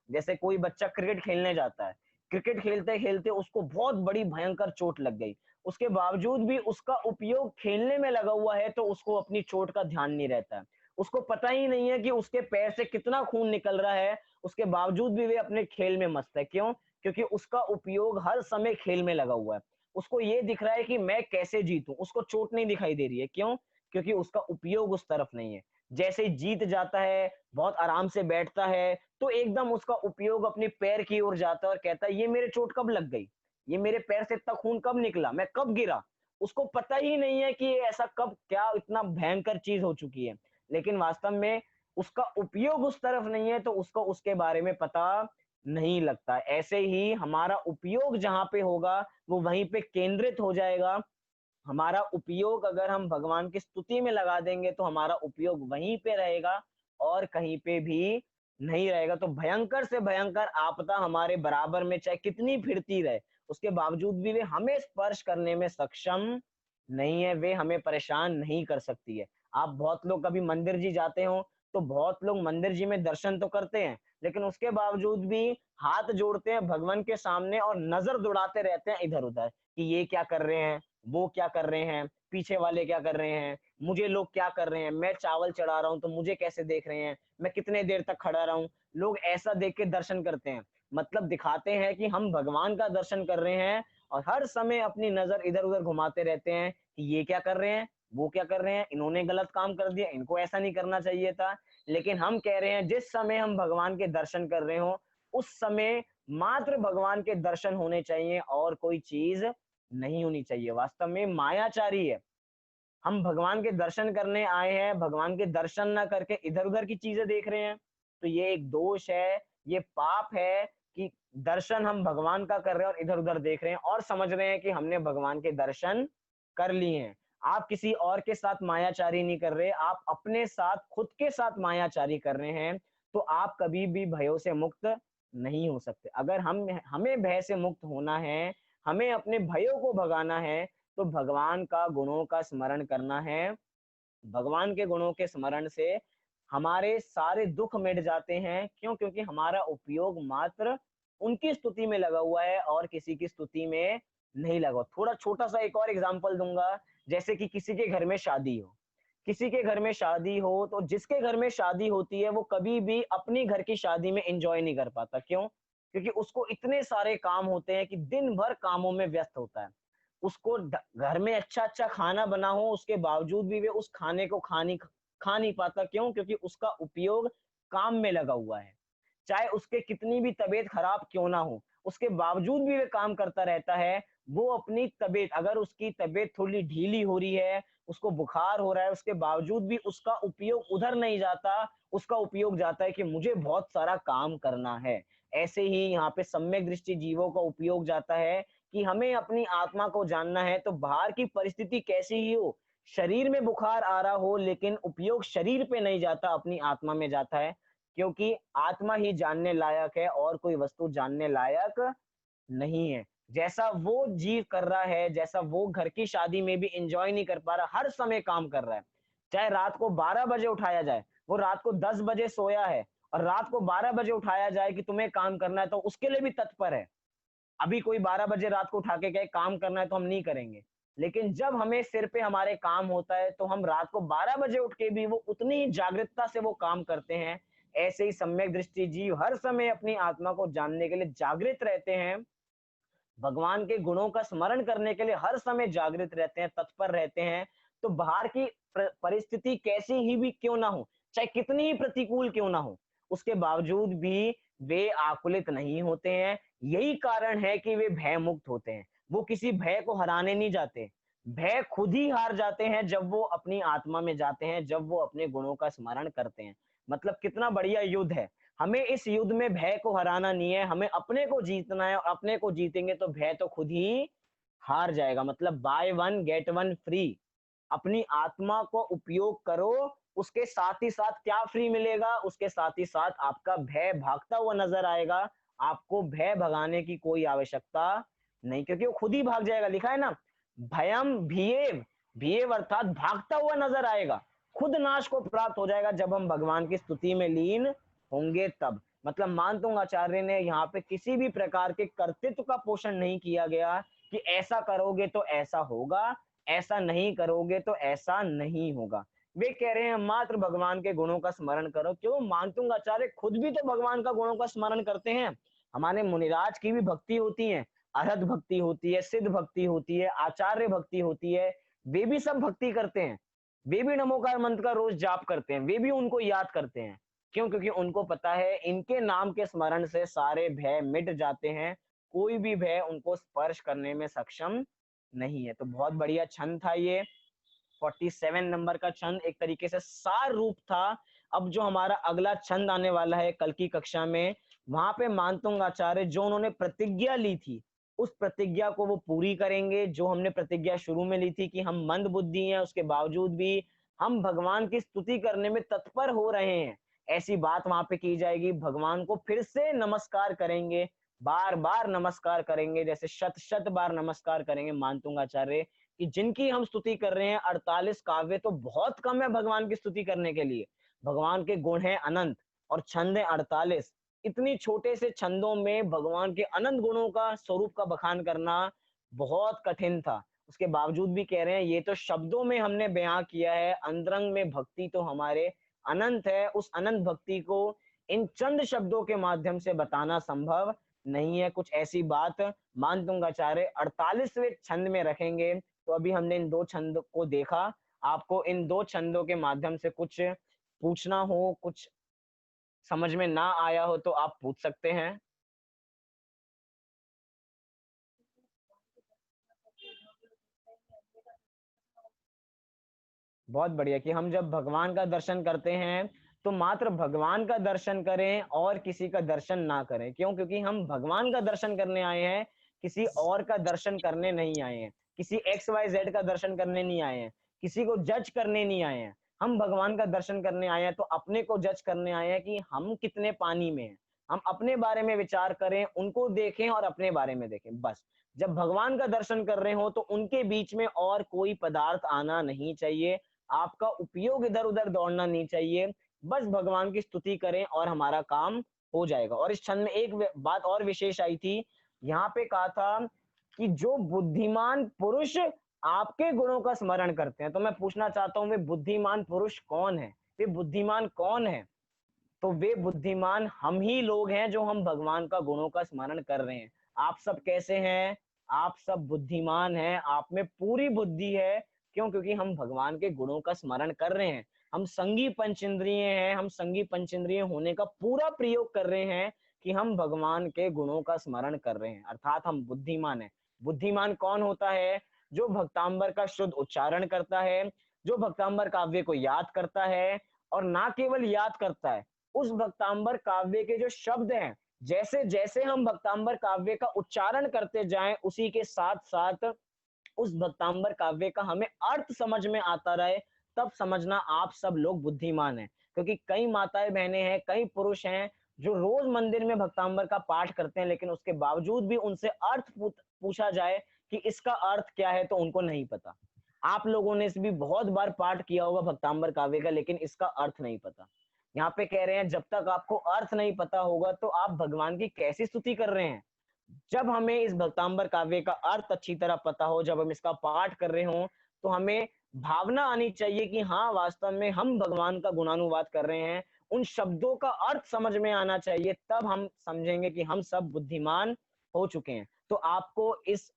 जैसे कोई बच्चा क्रिकेट खेलने जाता है, क्रिकेट खेलते खेलते उसको बहुत बड़ी भयंकर चोट लग गई, उसके बावजूद भी उसका उपयोग खेलने में लगा हुआ है तो उसको अपनी चोट का ध्यान नहीं रहता है। उसको पता ही नहीं है कि उसके पैर से कितना खून निकल रहा है, उसके बावजूद भी वे अपने खेल में मस्त है। क्यों? क्योंकि उसका उपयोग हर समय खेल में लगा हुआ है। उसको ये दिख रहा है कि मैं कैसे जीतूं, उसको चोट नहीं दिखाई दे रही है। क्यों? क्योंकि उसका उपयोग उस तरफ नहीं है। जैसे ही जीत जाता है, बहुत आराम से बैठता है, तो एकदम उसका उपयोग अपने पैर की ओर जाता है और कहता है ये मेरे चोट कब लग गई, ये मेरे पैर से इतना खून कब निकला, मैं कब गिरा। उसको पता ही नहीं है कि ये ऐसा कब क्या इतना भयंकर चीज हो चुकी है। लेकिन वास्तव में उसका उपयोग उस तरफ नहीं है तो उसको उसके बारे में पता नहीं लगता। ऐसे ही हमारा उपयोग जहां पे होगा वो वहीं पे केंद्रित हो जाएगा। हमारा उपयोग अगर हम भगवान की स्तुति में लगा देंगे तो हमारा उपयोग वहीं पे रहेगा और कहीं पे भी नहीं रहेगा। तो भयंकर से भयंकर आपदा हमारे बराबर में चाहे कितनी फिरती रहे, उसके बावजूद भी वे हमें स्पर्श करने में सक्षम नहीं है, वे हमें परेशान नहीं कर सकती है। आप बहुत लोग कभी मंदिर जी जाते हो तो बहुत लोग मंदिर जी में दर्शन तो करते हैं, लेकिन उसके बावजूद भी हाथ जोड़ते हैं भगवान के सामने और नजर दौड़ाते रहते हैं इधर उधर कि ये क्या कर रहे हैं, वो क्या कर रहे हैं, पीछे वाले क्या कर रहे हैं, मुझे लोग क्या कर रहे हैं, मैं चावल चढ़ा रहा हूँ तो मुझे कैसे देख रहे हैं, मैं कितने देर तक खड़ा रहूं। लोग ऐसा देख के दर्शन करते हैं, मतलब दिखाते हैं कि हम भगवान का दर्शन कर रहे हैं, और हर समय अपनी नजर इधर उधर घुमाते रहते हैं कि ये क्या कर रहे हैं, वो क्या कर रहे हैं, इन्होंने गलत काम कर दिया, इनको ऐसा नहीं करना चाहिए था। लेकिन हम कह रहे हैं जिस समय हम भगवान के दर्शन कर रहे हो उस समय मात्र भगवान के दर्शन होने चाहिए और कोई चीज नहीं होनी चाहिए। वास्तव में मायाचारी है, हम भगवान के दर्शन करने आए हैं, भगवान के दर्शन ना करके इधर उधर की चीजें देख रहे हैं, तो ये एक दोष है, ये पाप है कि दर्शन हम भगवान का कर रहे हैं और इधर उधर देख रहे हैं और समझ रहे हैं कि हमने भगवान के दर्शन कर लिए हैं। आप किसी और के साथ मायाचारी नहीं कर रहे, आप अपने साथ खुद के साथ मायाचारी कर रहे हैं। तो आप कभी भी भयों से मुक्त नहीं हो सकते। अगर हमें भय से मुक्त होना है, हमें अपने भयों को भगाना है, तो भगवान का गुणों का स्मरण करना है। भगवान के गुणों के स्मरण से हमारे सारे दुख मिट जाते हैं। क्यों? क्योंकि हमारा उपयोग मात्र उनकी स्तुति में लगा हुआ है और किसी की स्तुति में नहीं लगा। थोड़ा छोटा सा एक और एग्जांपल दूंगा, जैसे कि किसी के घर में शादी हो, किसी के घर में शादी हो तो जिसके घर में शादी होती है वो कभी भी अपनी घर की शादी में एंजॉय नहीं कर पाता। क्यों? क्योंकि उसको इतने सारे काम होते हैं कि दिन भर कामों में व्यस्त होता है। उसको घर में अच्छा अच्छा खाना बना हो उसके बावजूद भी वे उस खाने को खा नहीं पाता। क्यों? क्योंकि उसका उपयोग काम में लगा हुआ है। चाहे उसके कितनी भी तबीयत खराब क्यों ना हो, उसके बावजूद भी वे काम करता रहता है। वो अपनी तबीयत, अगर उसकी तबीयत थोड़ी ढीली हो रही है, उसको बुखार हो रहा है, उसके बावजूद भी उसका उपयोग उधर नहीं जाता, उसका उपयोग जाता है कि मुझे बहुत सारा काम करना है। ऐसे ही यहाँ पे सम्यक दृष्टि जीवों का उपयोग जाता है कि हमें अपनी आत्मा को जानना है, तो बाहर की परिस्थिति कैसी ही हो, शरीर में बुखार आ रहा हो, लेकिन उपयोग शरीर पे नहीं जाता, अपनी आत्मा में जाता है। क्योंकि आत्मा ही जानने लायक है और कोई वस्तु जानने लायक नहीं है। जैसा वो जीव कर रहा है, जैसा वो घर की शादी में भी एंजॉय नहीं कर पा रहा, हर समय काम कर रहा है। चाहे रात को 12 बजे उठाया जाए, वो रात को 10 बजे सोया है और रात को 12 बजे उठाया जाए कि तुम्हें काम करना है, तो उसके लिए भी तत्पर है। अभी कोई 12 बजे रात को उठा के कहे काम करना है तो हम नहीं करेंगे। लेकिन जब हमें सिर पे हमारे काम होता है तो हम रात को 12 बजे उठ के भी वो उतनी ही जागरूकता से वो काम करते हैं। ऐसे ही सम्यक दृष्टि जीव हर समय अपनी आत्मा को जानने के लिए जागृत रहते हैं, भगवान के गुणों का स्मरण करने के लिए हर समय जागृत रहते हैं, तत्पर रहते हैं। तो बाहर की परिस्थिति कैसी ही भी क्यों ना हो, चाहे कितनी ही प्रतिकूल क्यों ना हो, उसके बावजूद भी वे आकुलित नहीं होते हैं। यही कारण है कि वे भय मुक्त होते हैं। वो किसी भय को हराने नहीं जाते, भय खुद ही हार जाते हैं जब वो अपनी आत्मा में जाते हैं, जब वो अपने गुणों का स्मरण करते हैं। मतलब कितना बढ़िया युद्ध है। हमें इस युद्ध में भय को हराना नहीं है, हमें अपने को जीतना है, और अपने को जीतेंगे तो भय तो खुद ही हार जाएगा। मतलब by one get one free. अपनी आत्मा को उपयोग करो, उसके साथ ही साथ क्या फ्री मिलेगा, उसके साथ ही साथ आपका भय भागता हुआ नजर आएगा। आपको भय भगाने की कोई आवश्यकता नहीं, क्योंकि वो खुद ही भाग जाएगा। लिखा है ना, भयम भीएव, भीएव अर्थात भागता हुआ नजर आएगा, खुद नाश को प्राप्त हो जाएगा जब हम भगवान की स्तुति में लीन होंगे तब। मतलब मानतुंग आचार्य ने यहाँ पे किसी भी प्रकार के कर्तृत्व का पोषण नहीं किया गया कि ऐसा करोगे तो ऐसा होगा, ऐसा नहीं करोगे तो ऐसा नहीं होगा। वे कह रहे हैं मात्र भगवान के गुणों का स्मरण करो। क्यों? मानतुंग आचार्य खुद भी तो भगवान का गुणों का स्मरण करते हैं। हमारे मुनिराज की भी भक्ति होती है, अरहत भक्ति होती है, सिद्ध भक्ति होती है, आचार्य भक्ति होती है। वे भी सब भक्ति करते हैं, वे भी नमोकार मंत्र का रोज जाप करते हैं, वे भी उनको याद करते हैं। क्यों? क्योंकि उनको पता है इनके नाम के स्मरण से सारे भय मिट जाते हैं, कोई भी भय उनको स्पर्श करने में सक्षम नहीं है। तो बहुत बढ़िया छंद था ये, 47 नंबर का छंद एक तरीके से सार रूप था। अब जो हमारा अगला छंद आने वाला है कल की कक्षा में, वहां पे मानतुंग आचार्य जो उन्होंने प्रतिज्ञा ली थी उस प्रतिज्ञा को वो पूरी करेंगे। जो हमने प्रतिज्ञा शुरू में ली थी कि हम मंद बुद्धि हैं, उसके बावजूद भी हम भगवान की स्तुति करने में तत्पर हो रहे हैं, ऐसी बात वहां पे की जाएगी। भगवान को फिर से नमस्कार करेंगे, बार बार नमस्कार करेंगे, जैसे शत शत बार नमस्कार करेंगे मानतुंग आचार्य कि जिनकी हम स्तुति कर रहे हैं। 48 काव्य तो बहुत कम है भगवान की स्तुति करने के लिए। भगवान के गुण है अनंत और छंद है 48। इतनी छोटे से छंदों में भगवान के अनंत गुणों का स्वरूप का बखान करना बहुत कठिन था। उसके बावजूद भी कह रहे हैं ये तो शब्दों में हमने बयां किया है, अंतरंग में भक्ति तो हमारे अनंत है, उस अनंत भक्ति को इन चंद शब्दों के माध्यम से बताना संभव नहीं है। कुछ ऐसी बात मानतुंगाचार्य 48वें छंद में रखेंगे। तो अभी हमने इन 2 छंद को देखा, आपको इन 2 छंदों के माध्यम से कुछ पूछना हो, कुछ समझ में ना आया हो तो आप पूछ सकते हैं। बहुत बढ़िया कि हम जब भगवान का दर्शन करते हैं तो मात्र भगवान का दर्शन करें और किसी का दर्शन ना करें। क्यों? क्योंकि हम भगवान का दर्शन करने आए हैं, किसी और का दर्शन करने नहीं आए हैं, किसी एक्स वाई जेड का दर्शन करने नहीं आए हैं, किसी को जज करने नहीं आए हैं। हम भगवान का दर्शन करने आए हैं, तो अपने को जज करने आए हैं कि हम कितने पानी में हैं। हम अपने बारे में विचार करें, उनको देखें और अपने बारे में देखें, बस। जब भगवान का दर्शन कर रहे हो तो उनके बीच में और कोई पदार्थ आना नहीं चाहिए, आपका उपयोग इधर उधर दौड़ना नहीं चाहिए, बस भगवान की स्तुति करें और हमारा काम हो जाएगा। और इस छंद में एक बात और विशेष आई थी, यहाँ पे कहा था कि जो बुद्धिमान पुरुष आपके गुणों का स्मरण करते हैं। तो मैं पूछना चाहता हूँ, वे बुद्धिमान पुरुष कौन है? वे बुद्धिमान कौन है? तो वे बुद्धिमान हम ही लोग हैं, जो हम भगवान का गुणों का स्मरण कर रहे हैं। आप सब कैसे हैं? आप सब बुद्धिमान हैं, आप में पूरी बुद्धि है। क्यों? क्योंकि हम भगवान के गुणों का स्मरण कर रहे हैं। हम संगी पंचेंद्रिय हैं, हम संगी पंचेंद्रिय होने का पूरा प्रयोग कर रहे हैं कि हम भगवान के गुणों का स्मरण कर रहे हैं, अर्थात हम बुद्धिमान हैं। बुद्धिमान कौन होता है? जो भक्तांबर का शुद्ध उच्चारण करता है, जो भक्तांबर काव्य को याद करता है, और ना केवल याद करता है, उस भक्तांबर काव्य के जो शब्द हैं, जैसे जैसे हम भक्तांबर काव्य का उच्चारण करते जाएं, उसी के साथ साथ उस भक्तांबर काव्य का हमें अर्थ समझ में आता रहे, तब समझना आप सब लोग बुद्धिमान हैं। क्योंकि कई माताएं बहनें हैं, कई पुरुष हैं जो रोज मंदिर में भक्तांबर का पाठ करते हैं, लेकिन उसके बावजूद भी उनसे अर्थ पूछा जाए कि इसका अर्थ क्या है, तो उनको नहीं पता। आप लोगों ने भी बहुत बार पाठ किया होगा भक्तांबर काव्य का, लेकिन इसका अर्थ नहीं पता। यहाँ पे कह रहे हैं जब तक आपको अर्थ नहीं पता होगा तो आप भगवान की कैसी स्तुति कर रहे हैं। जब हमें इस भक्तांबर काव्य का अर्थ अच्छी तरह पता हो, जब हम इसका पाठ कर रहे हो, तो हमें भावना आनी चाहिए कि हाँ, वास्तव में हम भगवान का गुणानुवाद कर रहे हैं। उन शब्दों का अर्थ समझ में आना चाहिए, तब हम समझेंगे कि हम सब बुद्धिमान हो चुके हैं। तो आपको इस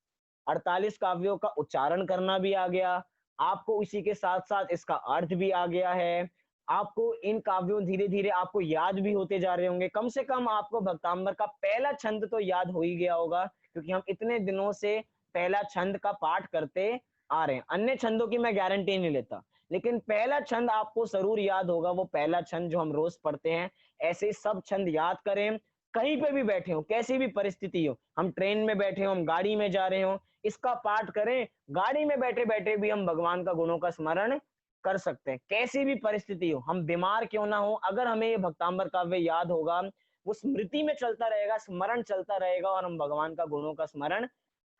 48 काव्यों का उच्चारण करना भी आ गया, आपको इसी के साथ साथ इसका अर्थ भी आ गया है। आपको इन काव्यों धीरे धीरे आपको याद भी होते जा रहे होंगे। कम से कम आपको भक्तांबर का पहला छंद तो याद हो ही गया होगा, क्योंकि हम इतने दिनों से पहला छंद का पाठ करते आ रहे हैं। अन्य छंदों की मैं गारंटी नहीं लेता, लेकिन पहला छंद आपको जरूर याद होगा, वो पहला छंद जो हम रोज पढ़ते हैं। ऐसे सब छंद याद करें, कहीं पे भी बैठे हो, कैसी भी परिस्थिति हो, हम ट्रेन में बैठे हो, हम गाड़ी में जा रहे हो, इसका पाठ करें। गाड़ी में बैठे बैठे भी हम भगवान का गुणों का स्मरण कर सकते हैं, कैसी भी परिस्थिति हो, हम बीमार क्यों ना हो, अगर हमें ये भक्तांबर काव्य याद होगा, वो स्मृति में चलता रहेगा, स्मरण चलता रहेगा, और हम भगवान का गुणों का स्मरण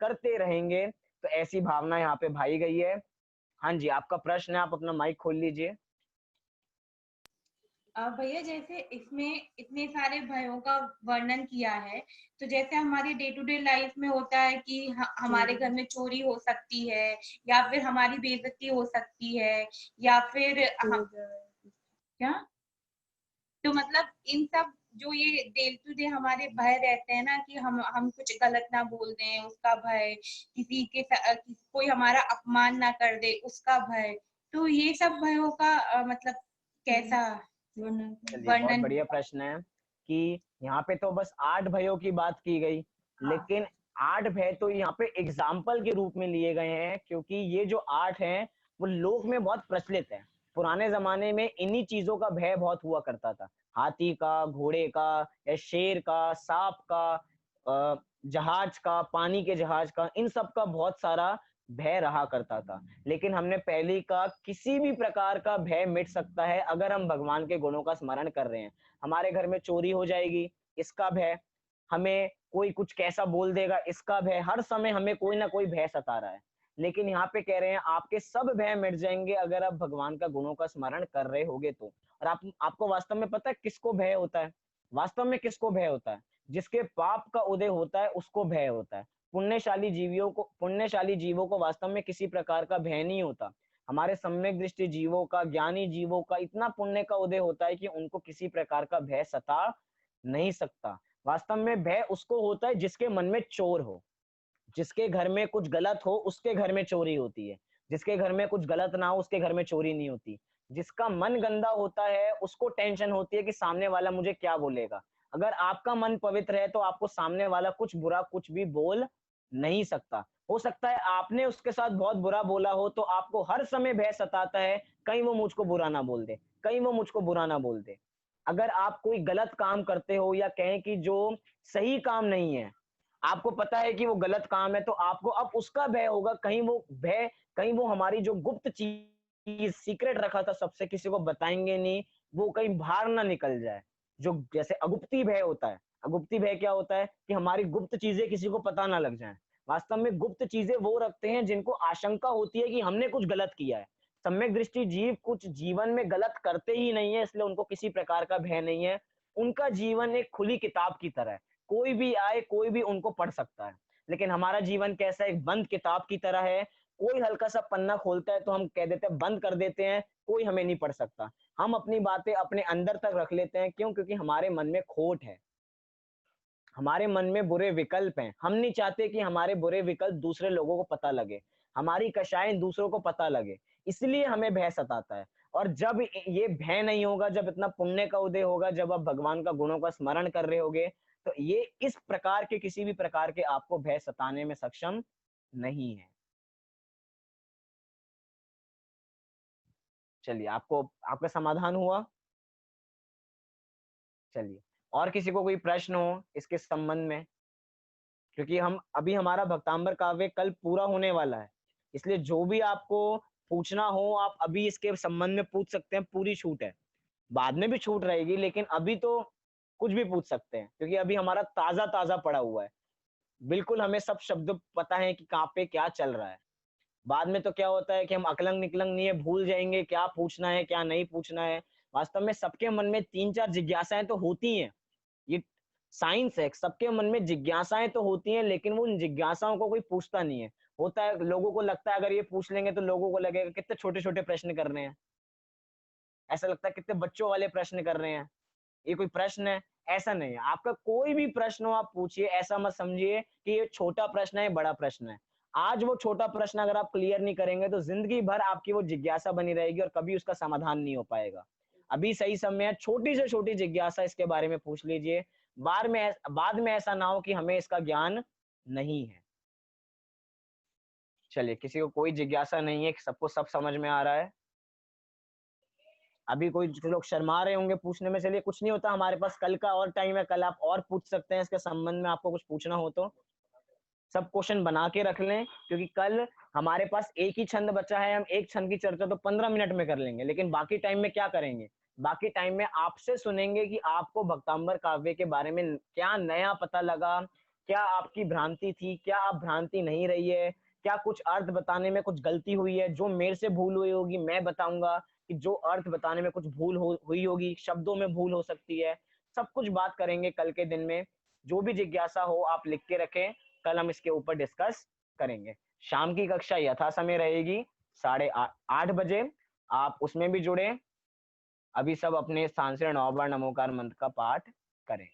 करते रहेंगे। तो ऐसी भावना यहाँ पे भाई गई है। हाँ जी, आपका प्रश्न है, आप अपना माइक खोल लीजिए। भैया जैसे इसमें इतने सारे भयों का वर्णन किया है, तो जैसे हमारी डे टू डे लाइफ में होता है कि हमारे घर में चोरी हो सकती है, या फिर हमारी बेइज्जती हो सकती है, या फिर क्या, तो मतलब इन सब जो ये डे टू डे हमारे भय रहते हैं ना, कि हम कुछ गलत ना बोल दें, उसका भय, कोई हमारा अपमान ना कर दे, उसका भय, तो ये सब भयों का मतलब कैसा चलिए, बहुत वर्णन। बढ़िया प्रश्न है कि यहाँ पे तो बस 8 भयों की बात की गई, लेकिन 8 भय तो यहाँ पे एग्जाम्पल के रूप में लिए गए हैं, क्योंकि ये जो 8 हैं वो लोक में बहुत प्रचलित है। पुराने जमाने में इन्हीं चीजों का भय बहुत हुआ करता था, हाथी का, घोड़े का, या शेर का, सांप का, जहाज का, पानी के जहाज का, इन सब का बहुत सारा भय रहा करता था। लेकिन हमने पहले का किसी भी प्रकार का भय मिट सकता है अगर हम भगवान के गुणों का स्मरण कर रहे हैं। हमारे घर में चोरी हो जाएगी, इसका भय, हमें कोई कुछ कैसा बोल देगा, इसका भय, हर समय हमें कोई ना कोई भय सता रहा है। लेकिन यहाँ पे कह रहे हैं आपके सब भय मिट जाएंगे अगर आप भगवान का गुणों का स्मरण कर रहे होगे तो। और आपको वास्तव में पता है किसको भय होता है? वास्तव में किसको भय होता है? जिसके पाप का उदय होता है उसको भय होता है। पुण्यशाली जीवों को वास्तव में किसी प्रकार का भय नहीं होता। हमारे सम्यक दृष्टि जीवों का, ज्ञानी जीवों का इतना पुण्य का उदय होता है कि उनको किसी प्रकार का भय सता नहीं सकता। वास्तव में भय उसको होता है जिसके मन में चोर हो, जिसके घर में कुछ गलत हो उसके घर में चोरी होती है, जिसके घर में कुछ गलत ना हो उसके घर में चोरी नहीं होती। जिसका मन गंदा होता है उसको टेंशन होती है कि सामने वाला मुझे क्या बोलेगा। अगर आपका मन पवित्र है तो आपको सामने वाला कुछ बुरा कुछ भी बोल नहीं सकता। हो सकता है आपने उसके साथ बहुत बुरा बोला हो तो आपको हर समय भय सताता है, कहीं वो मुझको बुरा ना बोल दे, कहीं वो मुझको बुरा ना बोल दे। अगर आप कोई गलत काम करते हो या कहें कि जो सही काम नहीं है, आपको पता है कि वो गलत काम है, तो आपको अब उसका भय होगा, कहीं वो हमारी जो गुप्त चीज सीक्रेट रखा था सबसे किसी को बताएंगे नहीं, वो कहीं बाहर ना निकल जाए। जो जैसे अगुप्ती भय होता है, अगुप्ती भय क्या होता है कि हमारी गुप्त चीजें किसी को पता ना लग जाए। वास्तव में गुप्त चीजें वो रखते हैं जिनको आशंका होती है कि हमने कुछ गलत किया है। सम्यक दृष्टि जीव कुछ जीवन में गलत करते ही नहीं है, इसलिए उनको किसी प्रकार का भय नहीं है। उनका जीवन एक खुली किताब की तरह है, कोई भी आए कोई भी उनको पढ़ सकता है। लेकिन हमारा जीवन कैसा है, एक बंद किताब की तरह है। कोई हल्का सा पन्ना खोलता है तो हम कह देते हैं, बंद कर देते हैं, कोई हमें नहीं पढ़ सकता। हम अपनी बातें अपने अंदर तक रख लेते हैं। क्यों? क्योंकि हमारे मन में खोट है, हमारे मन में बुरे विकल्प हैं। हम नहीं चाहते कि हमारे बुरे विकल्प दूसरे लोगों को पता लगे, हमारी कषायें दूसरों को पता लगे, इसलिए हमें भय सताता है। और जब ये भय नहीं होगा, जब इतना पुण्य का उदय होगा, जब आप भगवान का गुणों का स्मरण कर रहे होगे, तो ये इस प्रकार के किसी भी प्रकार के आपको भय सताने में सक्षम नहीं है। चलिए, आपका समाधान हुआ। चलिए, और किसी को कोई प्रश्न हो इसके संबंध में, क्योंकि हम अभी हमारा भक्तांबर काव्य कल पूरा होने वाला है, इसलिए जो भी आपको पूछना हो आप अभी इसके संबंध में पूछ सकते हैं, पूरी छूट है। बाद में भी छूट रहेगी, लेकिन अभी तो कुछ भी पूछ सकते हैं, क्योंकि अभी हमारा ताजा ताजा पड़ा हुआ है। बिल्कुल हमें सब शब्द पता है कि कहाँ पे क्या चल रहा है। बाद में तो क्या होता है कि हम अकलंग निकलंग नहीं है, भूल जाएंगे क्या पूछना है क्या नहीं पूछना है। वास्तव में सबके मन में 3-4 जिज्ञासाएं तो होती हैं, ये साइंस है। सबके मन में जिज्ञासाएं तो होती हैं, लेकिन वो उन जिज्ञासाओं को कोई पूछता नहीं है। होता है, लोगों को लगता है अगर ये पूछ लेंगे तो लोगों को लगेगा कितने छोटे छोटे प्रश्न कर रहे हैं, ऐसा लगता है कितने बच्चों वाले प्रश्न कर रहे हैं, ये कोई प्रश्न है? ऐसा नहीं है। आपका कोई भी प्रश्न हो आप पूछिए, ऐसा मत समझिए कि ये छोटा प्रश्न है, बड़ा प्रश्न है। आज वो छोटा प्रश्न अगर आप क्लियर नहीं करेंगे तो जिंदगी भर आपकी वो जिज्ञासा बनी रहेगी और कभी उसका समाधान नहीं हो पाएगा। अभी सही समय है, छोटी से छोटी जिज्ञासा इसके बारे में पूछ लीजिए। बाद में ऐसा ना हो कि हमें इसका ज्ञान नहीं है। चलिए, किसी को कोई जिज्ञासा नहीं है, सबको सब समझ में आ रहा है। अभी कोई जो लोग शर्मा रहे होंगे पूछने में, चलिए कुछ नहीं होता, हमारे पास कल का और टाइम है, कल आप और पूछ सकते हैं इसके संबंध में। आपको कुछ पूछना हो तो सब क्वेश्चन बना के रख लें, क्योंकि कल हमारे पास एक ही छंद बचा है। हम एक छंद की चर्चा तो 15 मिनट में कर लेंगे, लेकिन बाकी टाइम में क्या करेंगे? बाकी टाइम में आपसे सुनेंगे कि आपको भक्तांबर काव्य के बारे में क्या नया पता लगा, क्या आपकी भ्रांति थी, क्या आप भ्रांति नहीं रही है, क्या कुछ अर्थ बताने में कुछ गलती हुई है। जो मेरे से भूल हुई होगी मैं बताऊंगा, कि जो अर्थ बताने में कुछ हुई होगी, शब्दों में भूल हो सकती है, सब कुछ बात करेंगे कल के दिन में। जो भी जिज्ञासा हो आप लिख के रखें, कल हम इसके ऊपर डिस्कस करेंगे। शाम की कक्षा यथा समय रहेगी 8:30 बजे, आप उसमें भी जुड़े। अभी सब अपने स्थान से 9 बार नमोकार मंत्र का पाठ करें।